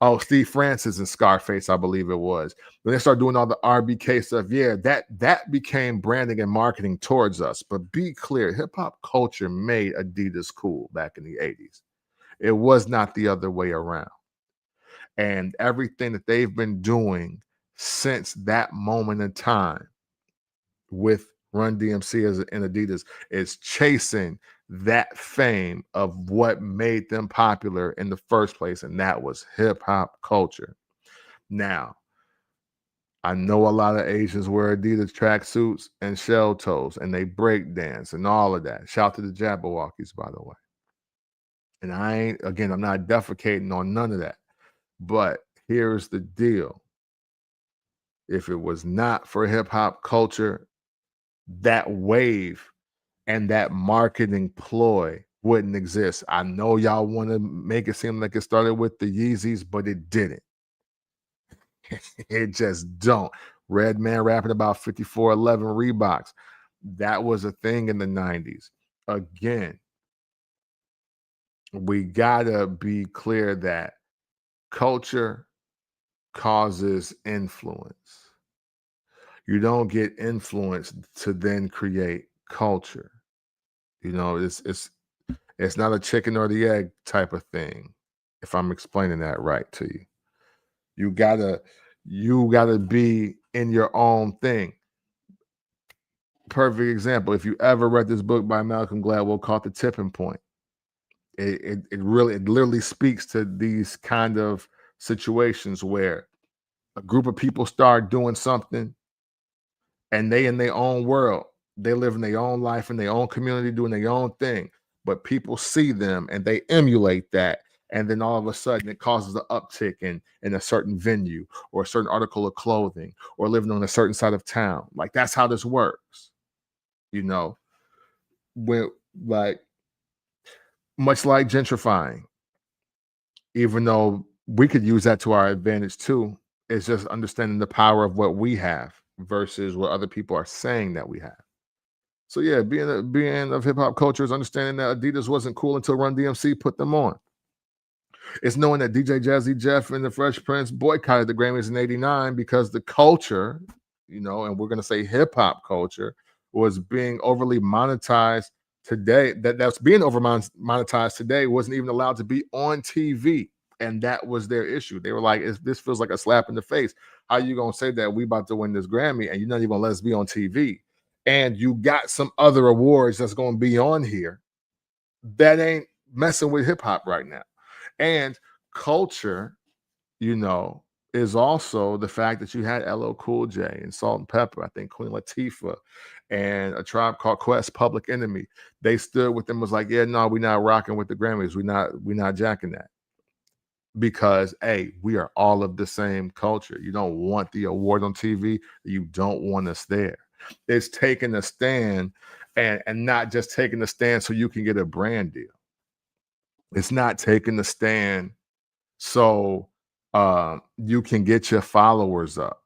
Oh, Steve Francis and Scarface, I believe it was. When they started doing all the RBK stuff, yeah, that became branding and marketing towards us. But be clear, hip hop culture made Adidas cool back in the '80s. It was not the other way around. And everything that they've been doing since that moment in time with Run DMC and Adidas is chasing that fame of what made them popular in the first place, and that was hip hop culture. Now, I know a lot of Asians wear Adidas tracksuits and shell toes, and they break dance and all of that. Shout to the Jabberwockies, by the way. And I'm not defecating on none of that. But here's the deal. If it was not for hip hop culture, that wave and that marketing ploy wouldn't exist. I know y'all want to make it seem like it started with the Yeezys, but it didn't. It just don't. Redman rapping about 5411 Reeboks. That was a thing in the 90s. Again, we gotta be clear that culture causes influence. You don't get influence to then create culture. It's not a chicken or the egg type of thing, if I'm explaining that right to you. You gotta be in your own thing. Perfect example. If you ever read this book by Malcolm Gladwell called The Tipping Point, it literally speaks to these kind of situations where a group of people start doing something and they in their own world, they live in their own life in their own community doing their own thing, but people see them and they emulate that, and then all of a sudden it causes an uptick in a certain venue or a certain article of clothing or living on a certain side of town. Like, that's how this works, when, like, much like gentrifying, even though we could use that to our advantage too. It's just understanding the power of what we have versus what other people are saying that we have. So yeah, being of hip hop culture is understanding that Adidas wasn't cool until Run DMC put them on. It's knowing that DJ Jazzy Jeff and the Fresh Prince boycotted the Grammys in '89 because the culture, and we're going to say hip hop culture, was being overly monetized today. That's being over monetized today wasn't even allowed to be on TV. And that was their issue. They were like, this feels like a slap in the face. How you going to say that we about to win this Grammy and you're not even going to let us be on TV? And you got some other awards that's going to be on here that ain't messing with hip hop right now. And culture, is also the fact that you had LL Cool J and Salt and Pepper, I think Queen Latifah, and A Tribe Called Quest, Public Enemy. They stood with them, was like, yeah, no, we're not rocking with the Grammys. We're not jacking that. Because, hey, we are all of the same culture. You don't want the award on TV. You don't want us there. It's taking a stand, and not just taking a stand so you can get a brand deal. It's not taking a stand so you can get your followers up.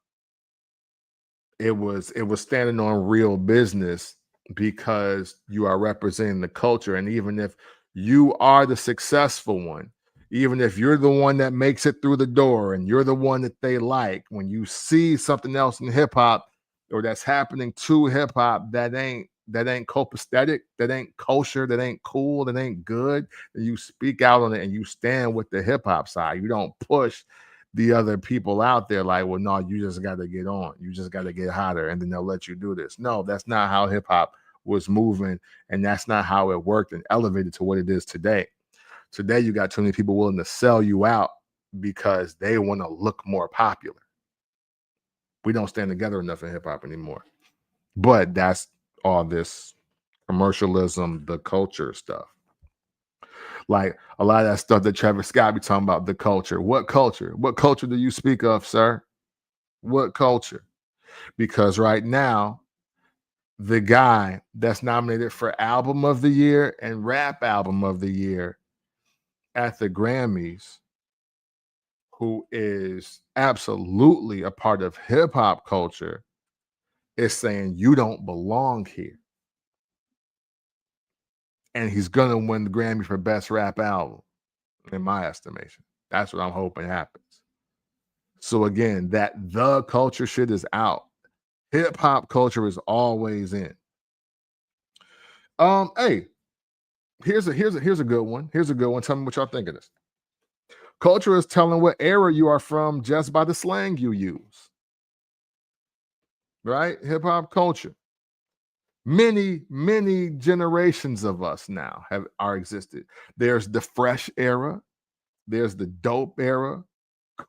It was standing on real business because you are representing the culture. And even if you are the successful one, even if you're the one that makes it through the door and you're the one that they like, when you see something else in hip hop or that's happening to hip hop that ain't copacetic, that ain't kosher, that ain't cool, that ain't good, then you speak out on it and you stand with the hip hop side. You don't push the other people out there like, well, no, you just got to get on. You just got to get hotter, and then they'll let you do this. No, that's not how hip hop was moving, and that's not how it worked and elevated to what it is today. Today, you got too many people willing to sell you out because they want to look more popular. We don't stand together enough in hip hop anymore. But that's all this commercialism, the culture stuff. Like a lot of that stuff that Travis Scott be talking about, the culture. What culture? What culture do you speak of, sir? What culture? Because right now, the guy that's nominated for Album of the Year and Rap Album of the Year at the Grammys, who is absolutely a part of hip hop culture, is saying you don't belong here. And he's going to win the Grammy for Best Rap Album, in my estimation. That's what I'm hoping happens. So again, that the culture shit is out. Hip hop culture is always in. Hey, here's a good one. Here's a good one. Tell me what y'all think of this. Culture is telling what era you are from just by the slang you use. Right? Hip hop culture. Many generations of us now are existed. There's the fresh era. There's the dope era.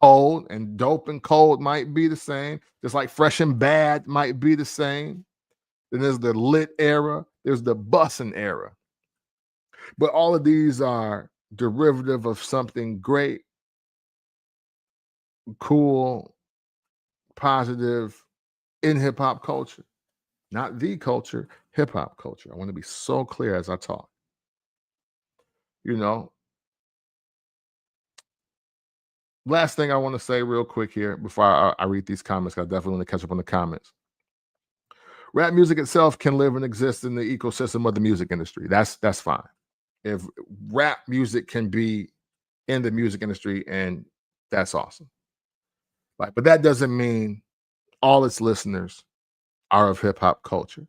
Cold and dope and cold might be the same. Just like fresh and bad might be the same. Then there's the lit era. There's the bussin' era. But all of these are derivative of something great, cool, positive in hip hop culture. Not the culture, hip hop culture. I want to be so clear as I talk. You know, last thing I want to say real quick here before I read these comments, I definitely want to catch up on the comments. Rap music itself can live and exist in the ecosystem of the music industry. That's fine. If rap music can be in the music industry, and that's awesome. Like, but that doesn't mean all its listeners are of hip hop culture.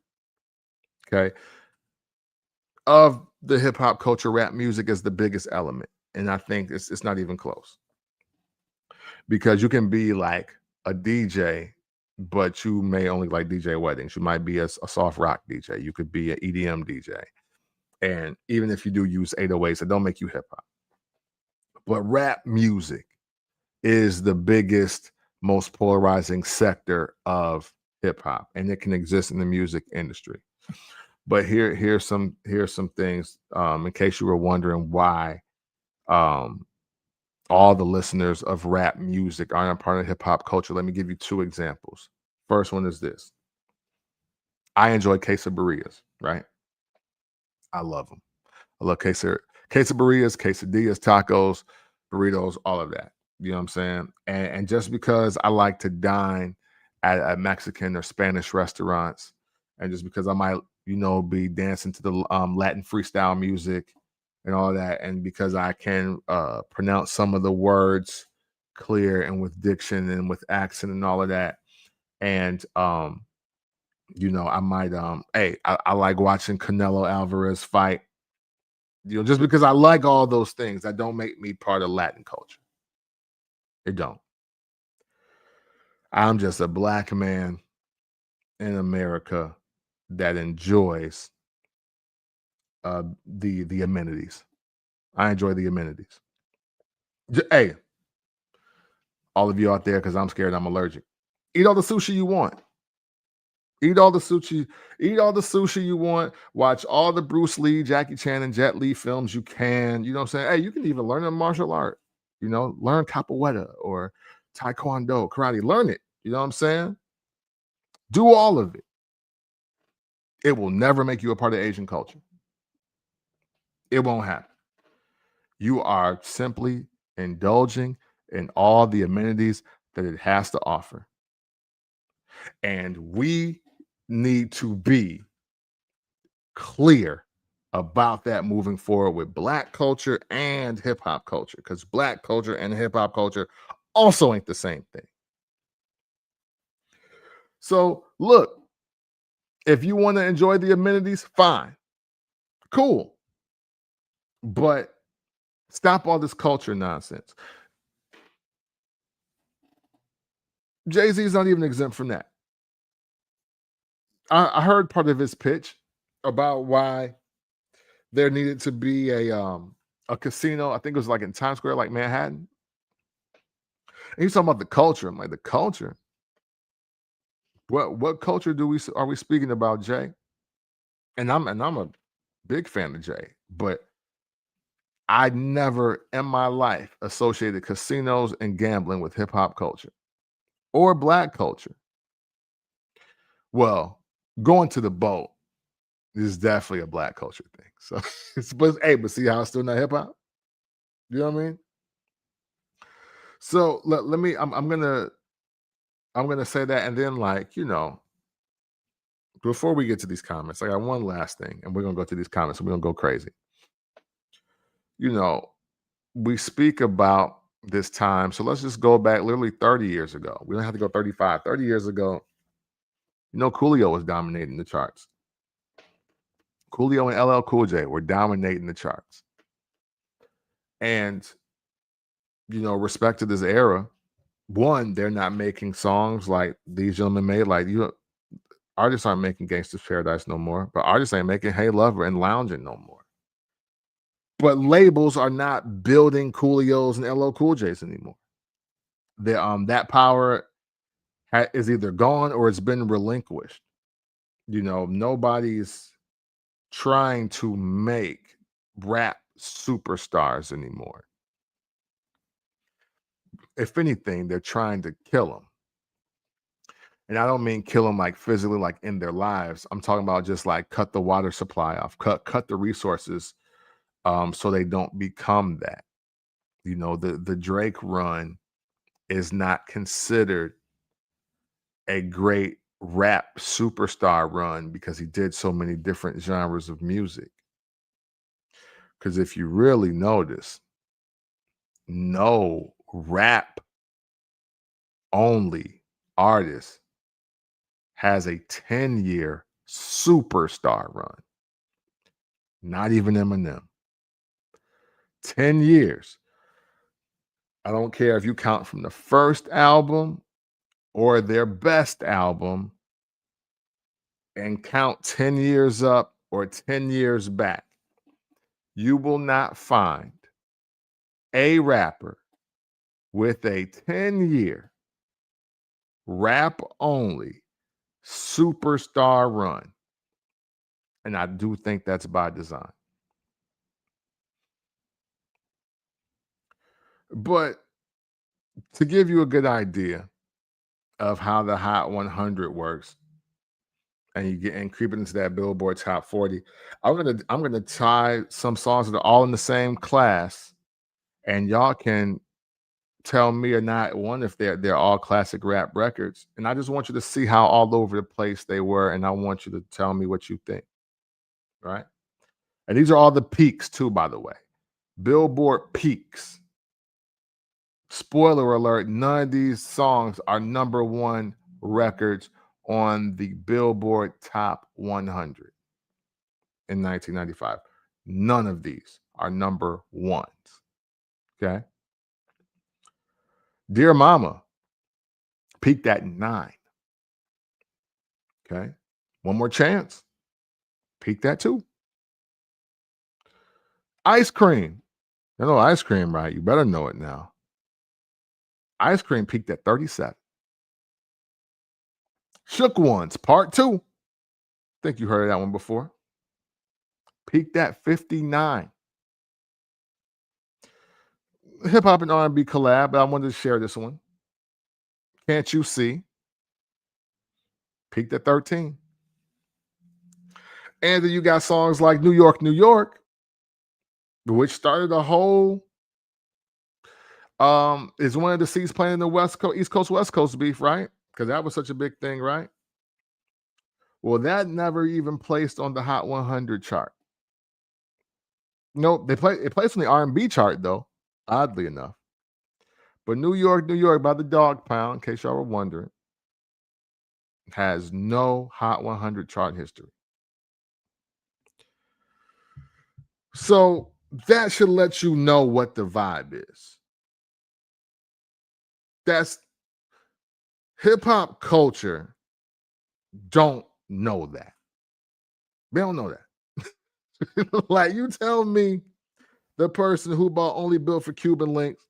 Okay. Of the hip hop culture, rap music is the biggest element. And I think it's not even close. Because you can be like a DJ, but you may only like DJ weddings. You might be a soft rock DJ. You could be an EDM DJ. And even if you do use 808s, it don't make you hip hop. But rap music is the biggest, most polarizing sector of hip hop, and it can exist in the music industry. But here's some things in case you were wondering why all the listeners of rap music aren't a part of hip hop culture. Let me give you two examples. First one is this. I enjoy quesadillas, right? I love them. I love quesadillas, quesadillas, tacos, burritos, all of that. You know what I'm saying? And just because I like to dine at Mexican or Spanish restaurants, and just because I might, be dancing to the Latin freestyle music and all that, and because I can pronounce some of the words clear and with diction and with accent and all of that, and I might I like watching Canelo Alvarez fight. Just because I like all those things, that don't make me part of Latin culture. It don't. I'm just a black man in America that enjoys the amenities. I enjoy the amenities. Hey, all of you out there, because I'm scared I'm allergic. Eat all the sushi you want. Eat all the sushi you want. Watch all the Bruce Lee, Jackie Chan, and Jet Li films you can. You know what I'm saying? Hey, you can even learn a martial art. Learn capoeira or taekwondo, karate. Learn it. You know what I'm saying? Do all of it. It will never make you a part of Asian culture. It won't happen. You are simply indulging in all the amenities that it has to offer. And we need to be clear about that moving forward with Black culture and hip hop culture, because Black culture and hip hop culture also ain't the same thing. So look, If you want to enjoy the amenities, fine, cool. But stop all this culture nonsense. Jay-Z is not even exempt from that. I heard part of his pitch about why there needed to be a casino. I think it was like in Times Square, like Manhattan. And he's talking about the culture. I'm like, the culture. What culture are we speaking about, Jay? And I'm a big fan of Jay, but I never in my life associated casinos and gambling with hip hop culture or black culture. Well, going to the boat is definitely a black culture thing. So, but see how it's still not hip hop. You know what I mean? So let me. I'm gonna say that, and then before we get to these comments, I got one last thing, and we're gonna go to these comments, and we're gonna go crazy. You know, we speak about this time, so let's just go back literally 30 years ago. We don't have to go 35. 30 years ago, Coolio was dominating the charts. Coolio and LL Cool J were dominating the charts. And, respect to this era, one, they're not making songs like these gentlemen made. Like, artists aren't making Gangsta's Paradise no more, but artists ain't making Hey Lover and Lounging no more. But labels are not building Coolios and LL Cool J's anymore. That power is either gone or it's been relinquished. Nobody's trying to make rap superstars anymore. If anything, they're trying to kill them. And I don't mean kill them like physically, like in their lives. I'm talking about just like cut the water supply off, cut the resources, so they don't become that. The Drake run is not considered a great rap superstar run because he did so many different genres of music. Because if you really notice, no rap only artist has a 10-year superstar run. Not even Eminem. 10 years. I don't care if you count from the first album or their best album and count 10 years up or 10 years back. You will not find a rapper with a 10-year rap only superstar run. And I do think that's by design. But to give you a good idea of how the Hot 100 works, and you get and creep into that Billboard Top 40, I'm gonna tie some songs that are all in the same class, and y'all can tell me or not one if they're all classic rap records. And I just want you to see how all over the place they were, and I want you to tell me what you think. Right? And these are all the peaks too, by the way. Billboard peaks. Spoiler alert, none of these songs are number one records on the Billboard Top 100 in 1995. None of these are number ones. Okay. Dear Mama peaked at 9. Okay. One More Chance peaked at 2. Ice Cream. You know Ice Cream, right? You better know it now. Ice Cream peaked at 37. Shook Ones, Part 2. Think you heard of that one before. Peaked at 59. Hip hop and R&B collab, but I wanted to share this one. Can't You See? Peaked at 13. And then you got songs like New York, New York, which started a whole is one of the seats playing in the West Coast, East Coast, West Coast beef, right? Because that was such a big thing, right? Well, that never even placed on the Hot 100 chart. No, it placed on the R&B chart though, oddly enough. But New York, New York by the Dog Pound, in case y'all were wondering, has no Hot 100 chart history. So that should let you know what the vibe is. That's hip hop culture don't know that. They don't know that. Like, you tell me the person who bought Only Built for Cuban Links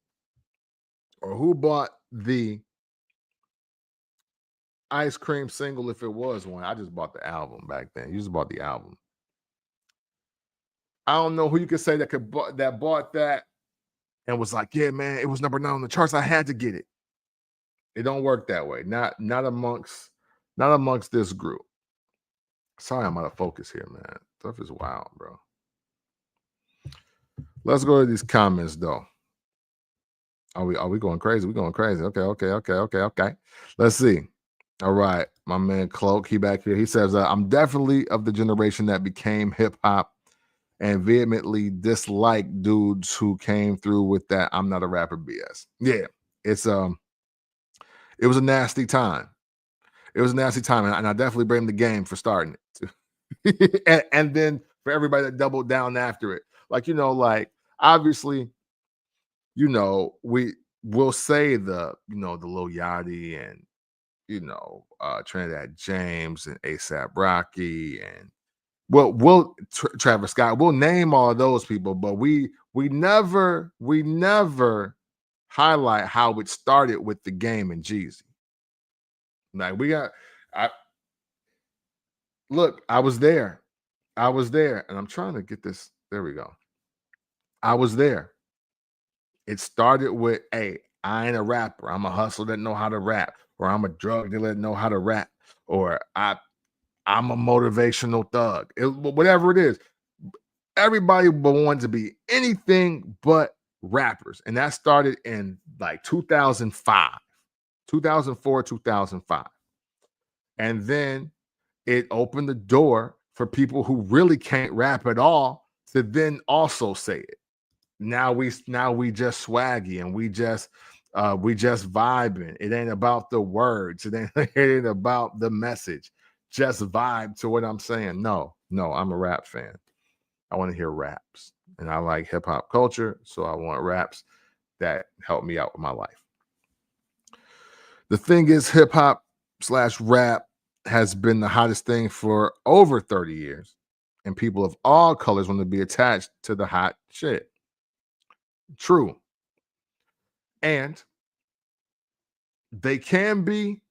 or who bought the Ice Cream single, if it was one. I just bought the album back then. You just bought the album. I don't know who you could say that bought that and was like, yeah, man, it was number 9 on the charts. I had to get it. It don't work that way. Not amongst this group. Sorry, I'm out of focus here, man. Stuff is wild, bro. Let's go to these comments though. Are we going crazy? We going crazy. Okay. Let's see. All right. My man Cloak, he back here. He says, I'm definitely of the generation that became hip hop and vehemently dislike dudes who came through with that I'm not a rapper BS. Yeah, it was a nasty time. It was a nasty time, and I definitely blame the game for starting it. and then for everybody that doubled down after it. Like, like obviously, we will say the Lil Yachty and Trinidad James and ASAP Rocky and Travis Scott. We'll name all those people, but we never highlight how it started with the Game and Jeezy. Like I was there, and I'm trying to get this. There we go. I was there. It started with, hey, I ain't a rapper. I'm a hustler that know how to rap, or I'm a drug dealer that know how to rap, or I'm a motivational thug. Whatever it is, everybody wanted to be anything but rappers. And that started in like 2005, 2004, 2005. And then it opened the door for people who really can't rap at all to then also say it. Now we just swaggy and we just vibing. It ain't about the words. It ain't about the message. Just vibe to what I'm saying. No, I'm a rap fan. I want to hear raps, and I like hip hop culture, so I want raps that help me out with my life. The thing is, hip hop / rap has been the hottest thing for over 30 years, and people of all colors want to be attached to the hot shit. True. And they can be.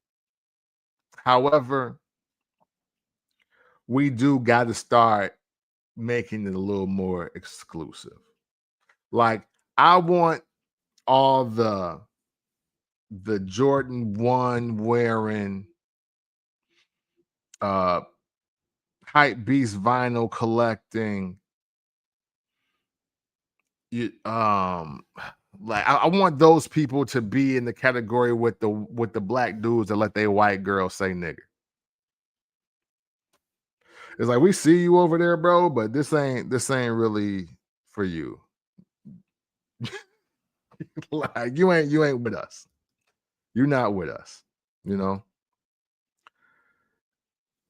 However, we do got to start making it a little more exclusive. Like, I want all the Jordan 1 wearing hype beast vinyl collecting like I want those people to be in the category with the black dudes that let their white girls say nigger. It's like, we see you over there, bro, but this ain't really for you. Like, you ain't with us. You're not with us,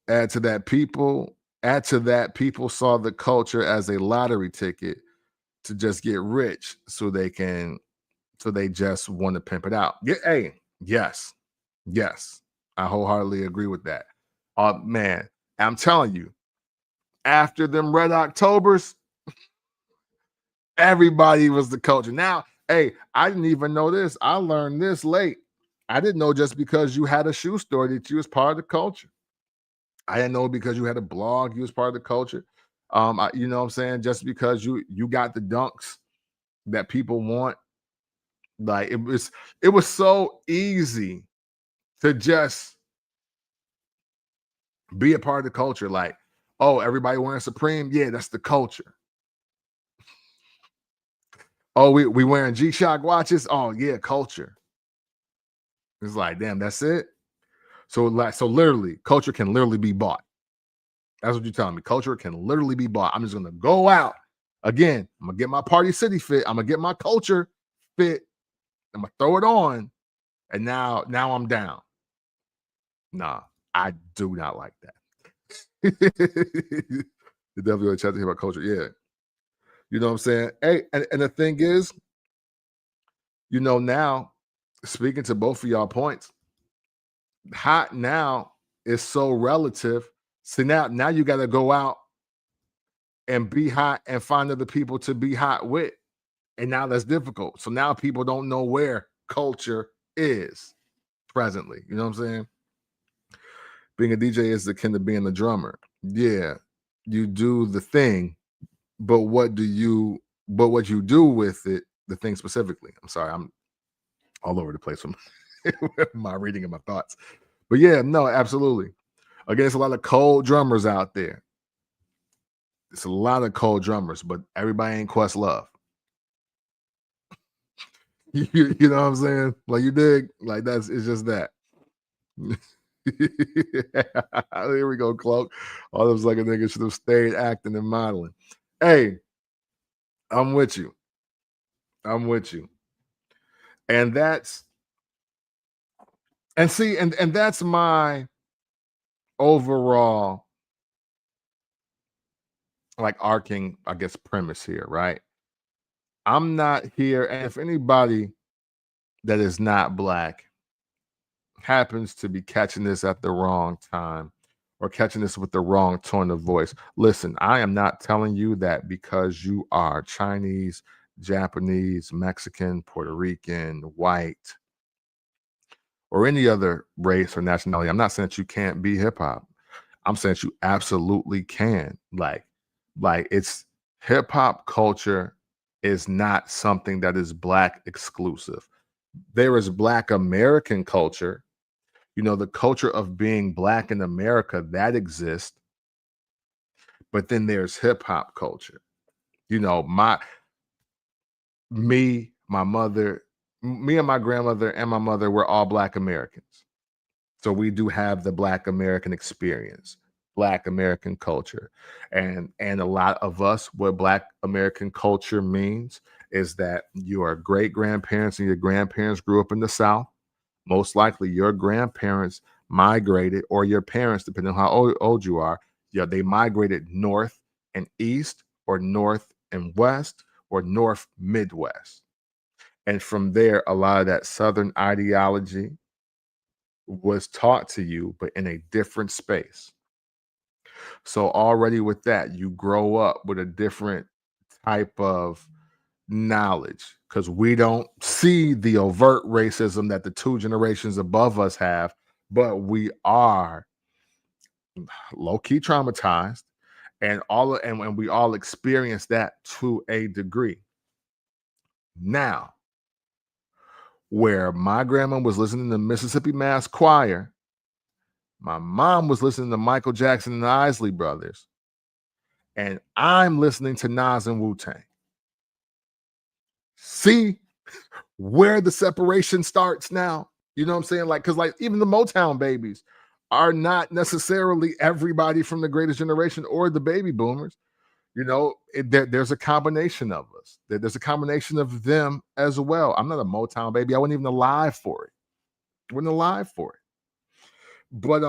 Add to that, people saw the culture as a lottery ticket to just get rich, so they just want to pimp it out. Yeah, hey, yes, I wholeheartedly agree with that. Man, I'm telling you, after them Red Octobers, everybody was the culture. Now, hey, I didn't even know this. I learned this late. I didn't know just because you had a shoe store that you was part of the culture. I didn't know because you had a blog, you was part of the culture. You know what I'm saying? Just because you got the dunks that people want. Like, it was so easy to just be a part of the culture. Like, oh, everybody wearing Supreme? Yeah, that's the culture. Oh, we wearing G-Shock watches? Oh, yeah, culture. It's like, damn, that's it. So literally, culture can literally be bought. That's what you're telling me. Culture can literally be bought. I'm just gonna go out again. I'm gonna get my Party City fit. I'm gonna get my culture fit. I'm gonna throw it on, and now I'm down. Nah, I do not like that. The definitely chat to hear about culture. Yeah. You know what I'm saying? Hey, and the thing is, now speaking to both of y'all points, hot now is so relative. So now you got to go out and be hot and find other people to be hot with. And now that's difficult. So now people don't know where culture is presently. You know what I'm saying? Being a DJ is akin to being a drummer. Yeah, you do the thing, but what what you do with it, the thing specifically. I'm sorry, I'm all over the place from my reading and my thoughts. But yeah, no, absolutely. Again, there's a lot of cold drummers out there. It's a lot of cold drummers, but everybody ain't Questlove. You know what I'm saying? Like you dig? Like it's just that. Here we go, Cloak. All those like a nigga should have stayed acting and modeling. Hey, I'm with you. I'm with you. And that's and that's my overall like arcing, I guess, premise here, right? I'm not here, and if anybody that is not black happens to be catching this at the wrong time or catching this with the wrong tone of voice, listen, I am not telling you that because you are Chinese, Japanese, Mexican, Puerto Rican, white, or any other race or nationality. I'm not saying that you can't be hip hop. I'm saying that you absolutely can. Like it's hip hop culture is not something that is black exclusive. There is black American culture, the culture of being black in America that exists, but then there's hip hop culture. My mother, me and my grandmother and my mother were all black Americans. So we do have the black American experience, black American culture. And a lot of us, what black American culture means is that your great grandparents and your grandparents grew up in the South. Most likely your grandparents migrated, or your parents, depending on how old you are, they migrated north and east, or north and west, or north Midwest. And from there, a lot of that Southern ideology was taught to you, but in a different space. So already with that, you grow up with a different type of knowledge, because we don't see the overt racism that the two generations above us have, but we are low-key traumatized, and we all experience that to a degree. Now, where my grandma was listening to Mississippi Mass Choir, my mom was listening to Michael Jackson and the Isley Brothers, and I'm listening to Nas and Wu-Tang. See where the separation starts now? You know what I'm saying? Like, because like even the Motown babies are not necessarily everybody from the Greatest Generation or the baby boomers. There's a combination of us. There's a combination of them as well. I'm not a Motown baby. I wasn't even alive for it. But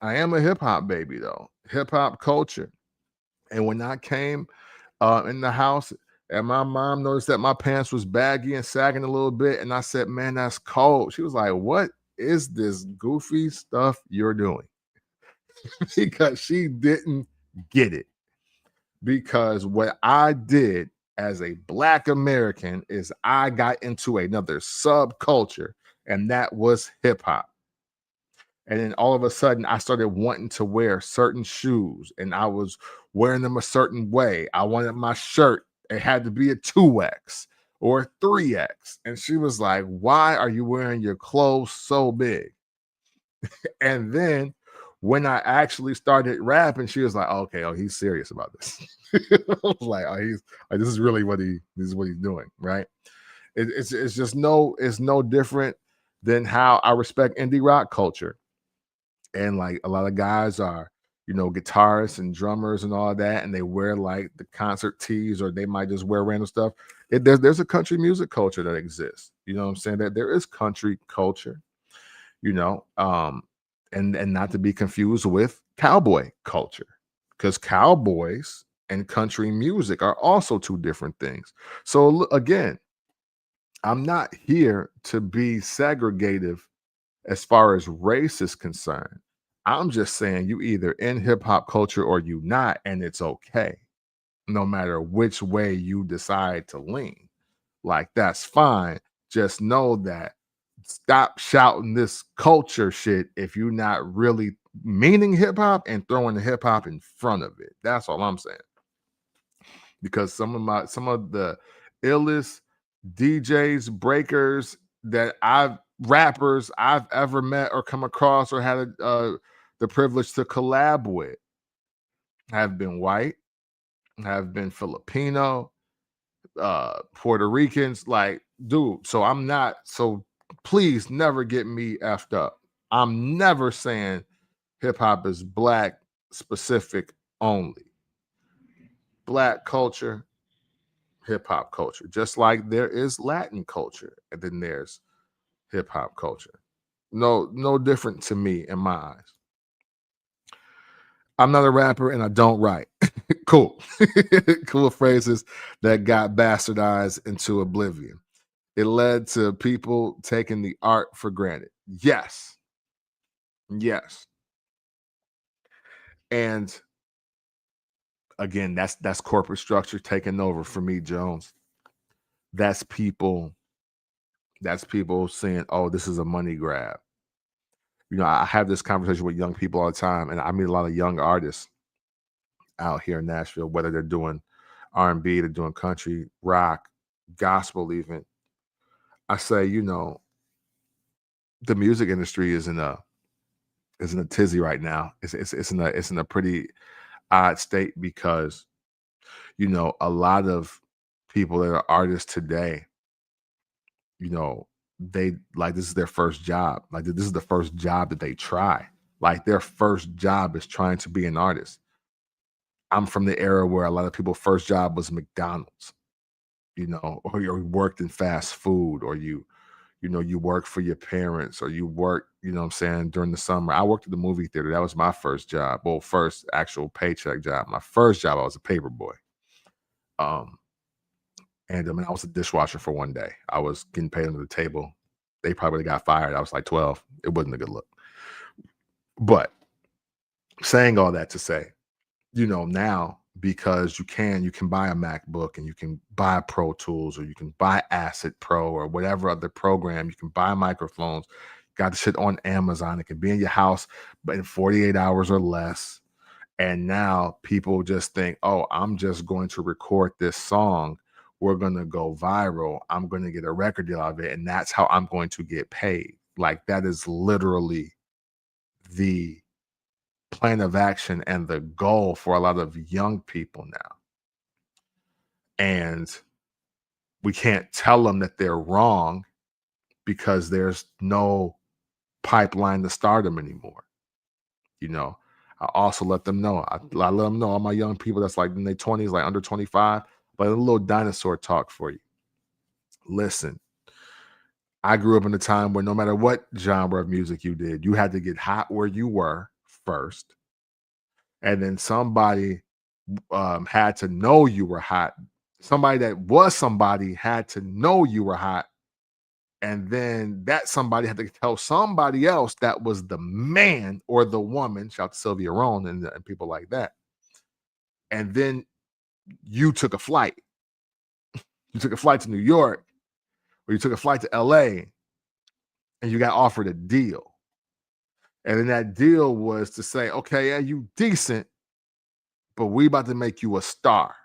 I am a hip hop baby though. Hip hop culture. And when I came in the house, and my mom noticed that my pants was baggy and sagging a little bit, and I said, "Man, that's cold." She was like, "What is this goofy stuff you're doing?" Because she didn't get it. Because what I did as a black American is I got into another subculture, and that was hip hop. And then all of a sudden, I started wanting to wear certain shoes, and I was wearing them a certain way. I wanted my shirt, it had to be a 2X or a 3X. And she was like, "Why are you wearing your clothes so big?" And then when I actually started rapping, she was like, "Okay, he's serious about this." I was like, he's like, this is really this is what he's doing, right? It's just it's no different than how I respect indie rock culture. And like a lot of guys are, guitarists and drummers and all that, and they wear like the concert tees, or they might just wear random stuff. There's a country music culture that exists. You know what I'm saying? That there is country culture, you know. and not to be confused with cowboy culture, because cowboys and country music are also two different things. So again, I'm not here to be segregative as far as race is concerned. I'm just saying you either in hip hop culture or you not, and it's okay, no matter which way you decide to lean. Like, that's fine. Just know that stop shouting this culture shit if you're not really meaning hip hop and throwing the hip hop in front of it. That's all I'm saying. Because some of the illest DJs, breakers that rappers I've ever met or come across or had the privilege to collab with have been white, have been Filipino, Puerto Ricans, like, dude. So I'm not, so please never get me effed up. I'm never saying hip hop is black specific only. Black culture, hip hop culture, just like there is Latin culture, and then there's hip hop culture. No different to me in my eyes. I'm not a rapper and I don't write. Cool. Cool phrases that got bastardized into oblivion. It led to people taking the art for granted. Yes. Yes. And again, that's corporate structure taking over for me, Jones. That's people saying, oh, this is a money grab. You know, I have this conversation with young people all the time, and I meet a lot of young artists out here in Nashville, whether they're doing R&B, they're doing country, rock, gospel even. I say, you know, the music industry is in a tizzy right now. It's in a pretty odd state because, you know, a lot of people that are artists today, you know, they like, this is their first job. Like, this is the first job that they try. Like, their first job is trying to be an artist. I'm from the era where a lot of people's first job was McDonald's, you know, or you worked in fast food, or you know, you work for your parents, or you work, you know what I'm saying, during the summer. I worked at the movie theater. That was my first job. Well, first actual paycheck job. My first job, I was a paper boy. And I mean, I was a dishwasher for one day. I was getting paid under the table. They probably got fired. I was like 12. It wasn't a good look. But saying all that to say, you know, now, because you can buy a MacBook and you can buy Pro Tools, or you can buy Acid Pro or whatever other program, you can buy microphones, got the shit on Amazon. It can be in your house, but in 48 hours or less. And now people just think, oh, I'm just going to record this song. We're going to go viral. I'm going to get a record deal out of it. And that's how I'm going to get paid. Like, that is literally the plan of action and the goal for a lot of young people now. And we can't tell them that they're wrong because there's no pipeline to start them anymore. You know, I also let them know, I let them know, all my young people that's like in their 20s, like under 25, but a little dinosaur talk for you. Listen, I grew up in a time where no matter what genre of music you did, you had to get hot where you were first. And then somebody had to know you were hot. Somebody that was somebody had to know you were hot. And then that somebody had to tell somebody else that was the man or the woman. Shout out to Sylvia Rhone and people like that. And then you took a flight. You took a flight to New York, or you took a flight to LA, and you got offered a deal. And then that deal was to say, okay, yeah, you decent, but we about to make you a star.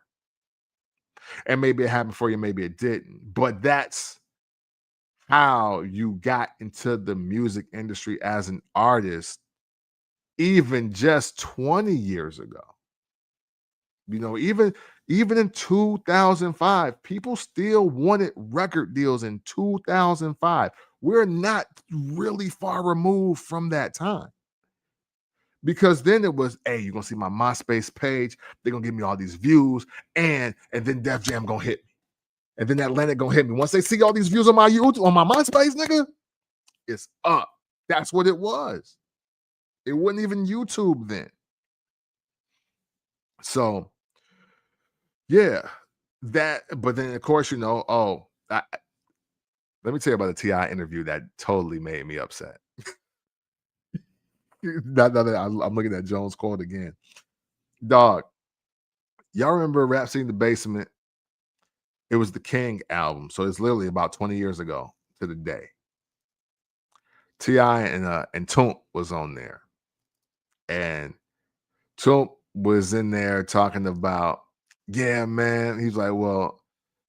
And maybe it happened for you, maybe it didn't. But that's how you got into the music industry as an artist, even just 20 years ago. You know, even in 2005, people still wanted record deals in 2005. We're not really far removed from that time. Because then it was, hey, you're gonna see my MySpace page, they're gonna give me all these views, and then Def Jam gonna hit me. And then Atlantic gonna hit me. Once they see all these views on my YouTube, on my MySpace, nigga, it's up. That's what it was. It wasn't even YouTube then. So yeah, that. But then of course, let me tell you about the Ti interview that totally made me upset. Now that I'm looking at Jones' quote again, dog. Y'all remember Rhapsody in the Basement? It was the King album, so it's literally about 20 years ago to the day. Ti and Toomp was on there, and Toomp was in there talking about, yeah, man. He's like, well,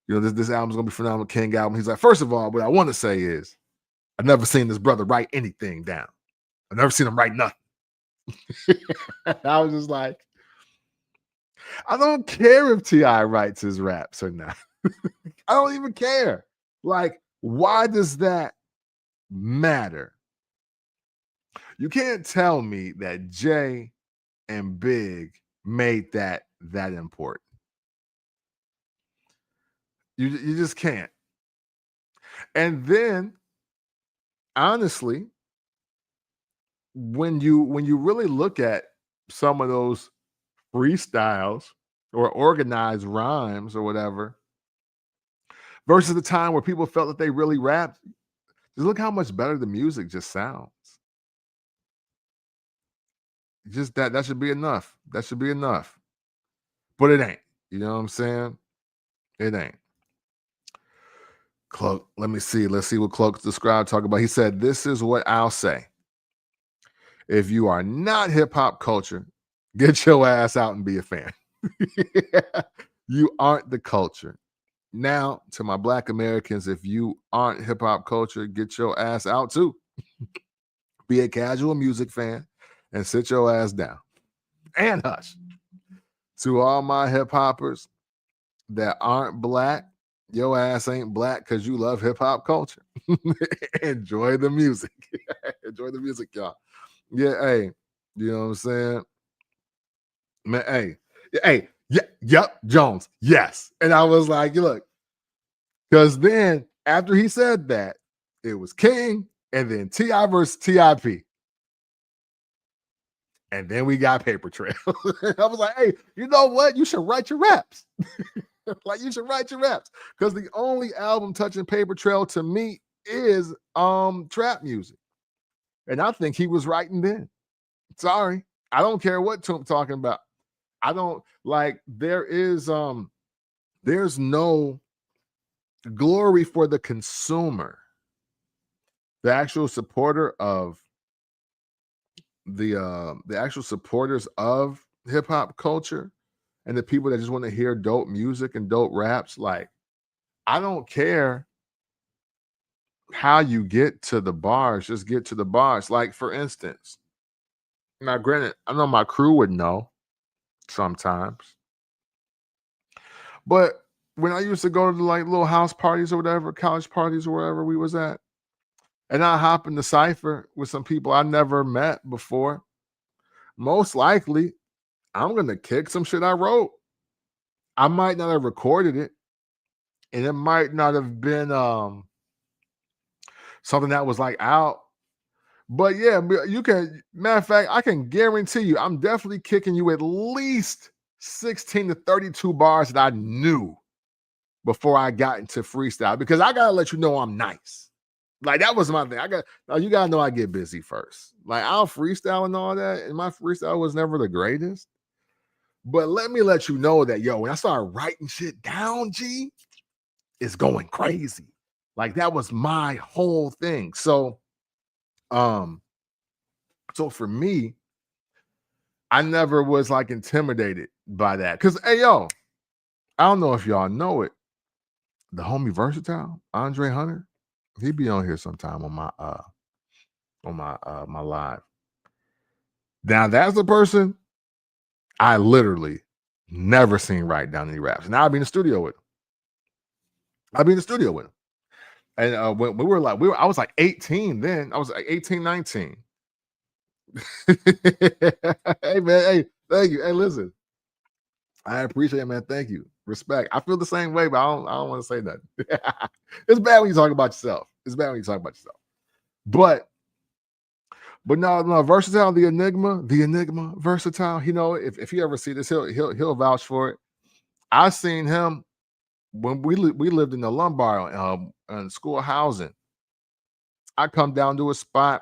this album's gonna be phenomenal, King album. He's like, first of all, what I want to say is, I've never seen this brother write anything down. I've never seen him write nothing. I was just like, I don't care if T.I. writes his raps or not. I don't even care. Like, why does that matter? You can't tell me that Jay and Big made that important. You just can't. And then, honestly, when you really look at some of those freestyles or organized rhymes or whatever, versus the time where people felt that they really rapped, just look how much better the music just sounds. Just that should be enough. That should be enough. But it ain't. You know what I'm saying? It ain't. Cloak, let me see. Let's see what Cloak described, talk about. He said, this is what I'll say. If you are not hip hop culture, get your ass out and be a fan. You aren't the culture. Now, to my Black Americans, if you aren't hip hop culture, get your ass out too. Be a casual music fan and sit your ass down and hush. To all my hip hoppers that aren't Black, your ass ain't Black because you love hip hop culture. Enjoy the music. Enjoy the music, y'all. Yeah, hey, you know what I'm saying? Man, hey, yeah, yep, Jones, yes. And I was like, look, because then after he said that, it was King and then T.I. versus T.I.P. And then we got Paper Trail. I was like, hey, you know what? You should write your raps. Like, you should write your raps. Because the only album touching Paper Trail to me is trap music. And I think he was writing then. Sorry. I don't care what Toomp talking about. I don't like there's no glory for the consumer. The actual supporter of the actual supporters of hip hop culture and the people that just want to hear dope music and dope raps. Like, I don't care how you get to the bars, just get to the bars. Like, for instance, now granted, I know my crew would know sometimes, but when I used to go to like little house parties or whatever, college parties or wherever we was at, and I hop in the cypher with some people I never met before, most likely I'm gonna kick some shit I wrote. I might not have recorded it, and it might not have been something that was like out. But yeah, you can, matter of fact, I can guarantee you, I'm definitely kicking you at least 16 to 32 bars that I knew before I got into freestyle, because I gotta let you know I'm nice. Like, that was my thing. You gotta know I get busy first. Like, I'll freestyle and all that, and my freestyle was never the greatest. But let me let you know that, yo, when I started writing shit down, G, it's going crazy. Like, that was my whole thing. So for me, I never was like intimidated by that. Cause hey, yo, I don't know if y'all know it. The homie Versatile, Andre Hunter, he be on here sometime on my live. Now that's the person I literally never seen write down any raps. Now I'll be in the studio with him. And when I was like 18 then. I was like 18, 19. Hey man, hey, thank you. Hey, listen, I appreciate it, man. Thank you. Respect. I feel the same way, but I don't want to say that. It's bad when you talk about yourself. But But no, versatile, the enigma, versatile. You know, if you ever see this, he'll vouch for it. I seen him when we lived in the Lombard in school housing. I come down to a spot,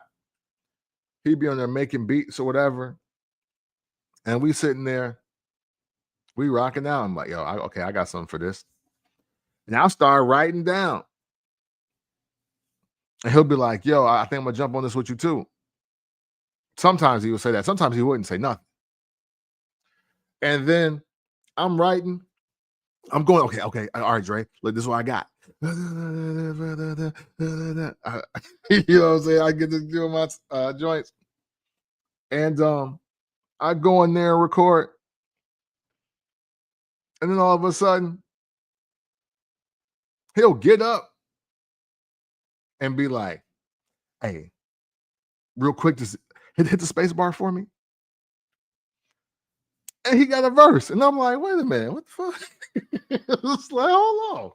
he'd be on there making beats or whatever, and we sitting there, we rocking out. I'm like, yo, okay, I got something for this. And I'll start writing down. And he'll be like, yo, I think I'm gonna jump on this with you too. Sometimes he would say that. Sometimes he wouldn't say nothing. And then I'm writing. I'm going, okay. All right, Dre. Look, this is what I got. You know what I'm saying? I get to do my joints. And I go in there and record. And then all of a sudden, he'll get up and be like, hey, real quick, just hit the space bar for me. And he got a verse. And I'm like, wait a minute, what the fuck? It's like, hold on.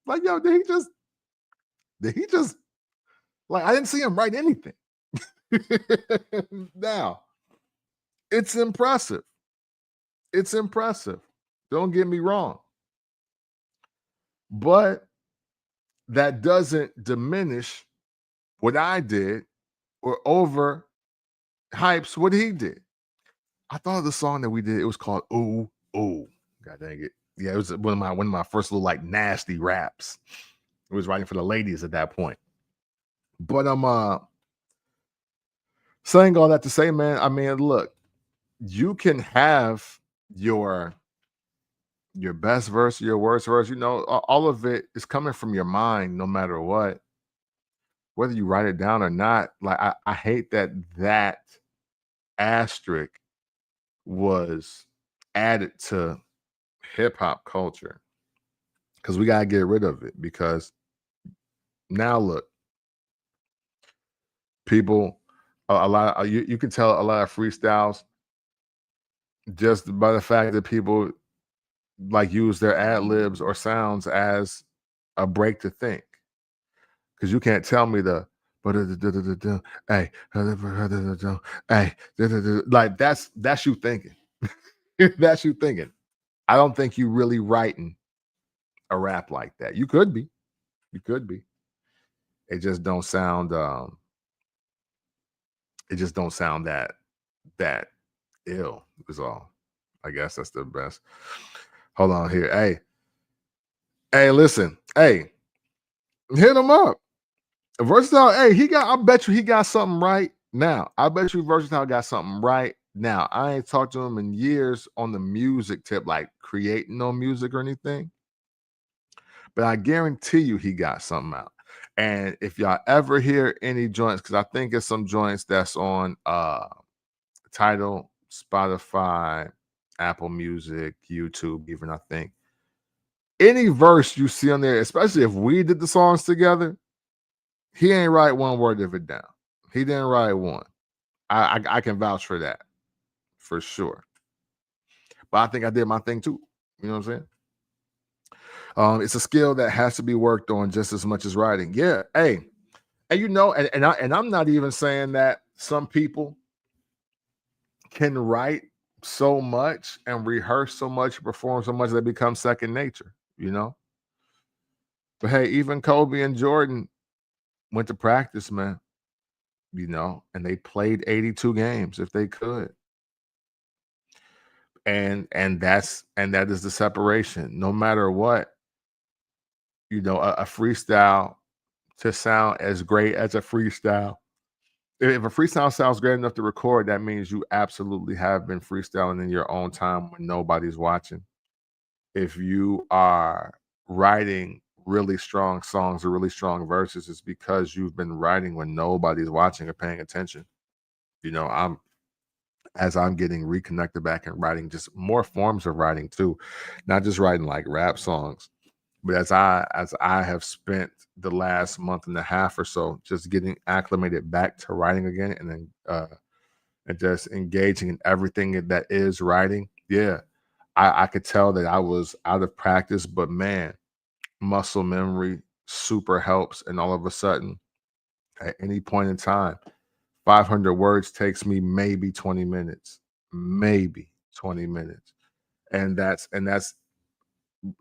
Like, yo, did he just, like, I didn't see him write anything. Now, it's impressive. It's impressive. Don't get me wrong. But that doesn't diminish what I did or over hypes what he did. I thought of the song that we did. It was called "Ooh Ooh." God dang it! Yeah, it was one of my first little like nasty raps. It was writing for the ladies at that point. But I'm saying all that to say, man. I mean, look, you can have your best verse, your worst verse. You know, all of it is coming from your mind, no matter what. Whether you write it down or not, like I hate that asterisk was added to hip hop culture because we gotta get rid of it. Because now, look, people, a lot of, you can tell a lot of freestyles just by the fact that people like use their ad libs or sounds as a break to think. Because you can't tell me the hey, hey, like that's you thinking. That's you thinking. I don't think you really writing a rap like that. You could be. You could be. It just don't sound that ill is all. I guess that's the best. Hold on here. Hey, listen. Hey, hit him up. Versatile, hey, I bet you he got something right now. I bet you Versatile got something right now. I ain't talked to him in years on the music tip, like creating no music or anything. But I guarantee you he got something out. And if y'all ever hear any joints, because I think it's some joints that's on Tidal, Spotify, Apple Music, YouTube, even I think. Any verse you see on there, especially if we did the songs together, he ain't write one word of it down. He didn't write one. I can vouch for that for sure. But I think I did my thing too. You know what I'm saying? It's a skill that has to be worked on just as much as writing. Yeah. Hey, and you know, and I'm not even saying that some people can write so much and rehearse so much, perform so much that becomes second nature, you know. But hey, even Kobe and Jordan went to practice, man, you know, and they played 82 games if they could. And that is the separation. No matter what, you know, a freestyle to sound as great as a freestyle. If a freestyle sounds great enough to record, that means you absolutely have been freestyling in your own time when nobody's watching. If you are writing really strong songs or really strong verses, it's because you've been writing when nobody's watching or paying attention. You know, as I'm getting reconnected back and writing just more forms of writing too, not just writing like rap songs, but as I have spent the last month and a half or so just getting acclimated back to writing again, and then and just engaging in everything that is writing. Yeah, I could tell that I was out of practice, but man, muscle memory super helps. And all of a sudden, at any point in time, 500 words takes me maybe 20 minutes, maybe 20 minutes. And that's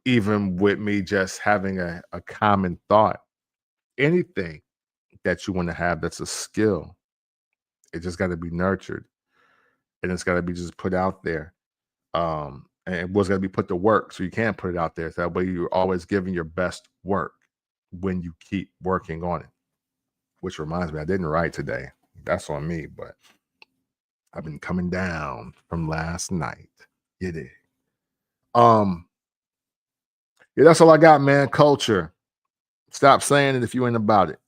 even with me just having a common thought. Anything that you want to have that's a skill, it just got to be nurtured, and it's got to be just put out there. And it was got to be put to work, so you can put it out there. So that way you're always giving your best work when you keep working on it. Which reminds me, I didn't write today. That's on me, but I've been coming down from last night. You dig? Um, yeah, that's all I got, man. Culture. Stop saying it if you ain't about it.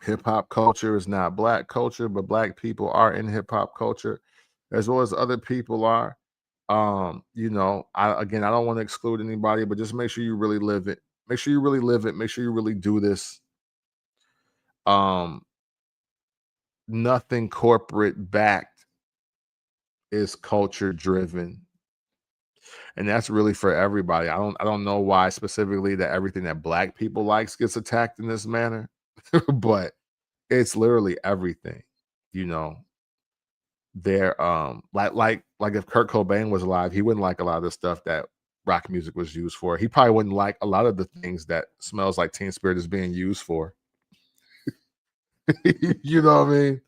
Hip hop culture is not black culture, but black people are in hip hop culture, as well as other people are. I don't want to exclude anybody, but just make sure you really live it. Make sure you really live it. Make sure you really do this. Um, Nothing corporate backed is culture driven. And that's really for everybody. I don't know why specifically that everything that black people likes gets attacked in this manner, but it's literally everything. You know, they're like if Kurt Cobain was alive, he wouldn't like a lot of the stuff that rock music was used for. He probably wouldn't like a lot of the things that Smells Like Teen Spirit is being used for. You know what I mean?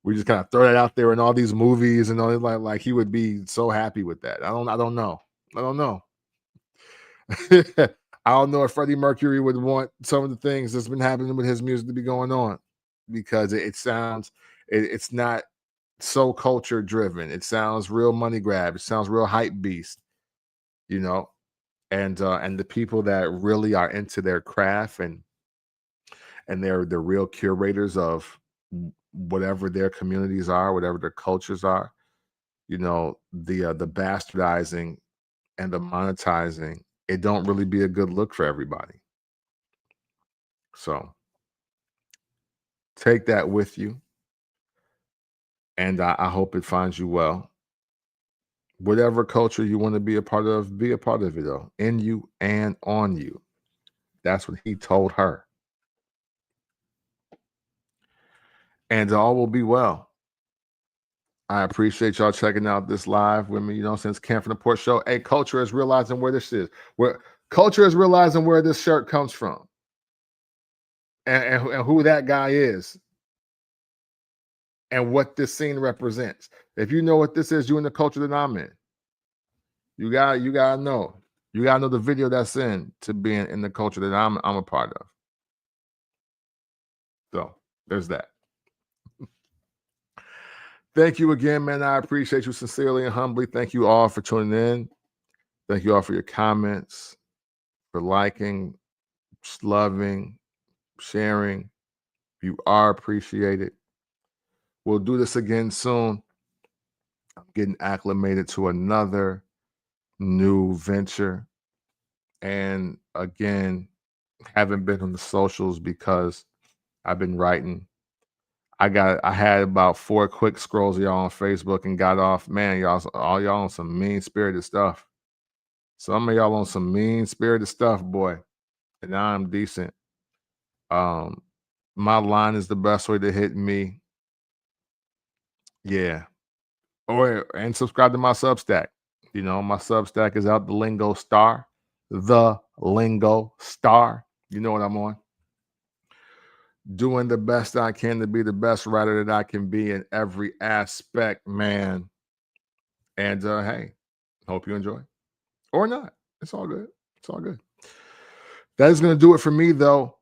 We just kind of throw that out there in all these movies and all, like he would be so happy with that. I don't know. I don't know. I don't know if Freddie Mercury would want some of the things that's been happening with his music to be going on, because it sounds it's not so culture driven. It sounds real money grab. It sounds real hype beast, you know. And the people that really are into their craft and they're the real curators of whatever their communities are, whatever their cultures are, the bastardizing and the monetizing, it don't really be a good look for everybody. So take that with you, and I hope it finds you well. Whatever culture you want to be a part of, be a part of it, though, in you and on you. That's what he told her. And all will be well. I appreciate y'all checking out this live with me. Since Camp from the Port Show. Hey, culture is realizing where this is. Where culture is realizing where this shirt comes from, and who that guy is, and what this scene represents. If you know what this is, you in the culture that I'm in. You gotta know. You gotta know the video that's in to being in the culture that I'm a part of. So there's that. Thank you again, man. I appreciate you sincerely and humbly. Thank you all for tuning in. Thank you all for your comments, for liking, loving, sharing. You are appreciated. We'll do this again soon. I'm getting acclimated to another new venture. And again, haven't been on the socials because I've been writing. I had about 4 quick scrolls of y'all on Facebook and got off. Man, all y'all on some mean-spirited stuff. Some of y'all on some mean-spirited stuff, boy. And now I'm decent. My line is the best way to hit me. Yeah. And subscribe to my Substack. My Substack is out, the Lingo Star. The Lingo Star. You know what I'm on. Doing the best I can to be the best writer that I can be in every aspect, man. And hey, hope you enjoy. Or not. It's all good. It's all good. That is going to do it for me, though.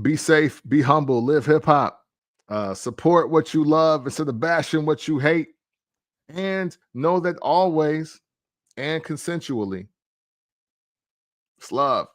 Be safe, be humble, live hip hop. Support what you love instead of bashing what you hate. And know that always and consensually, it's love.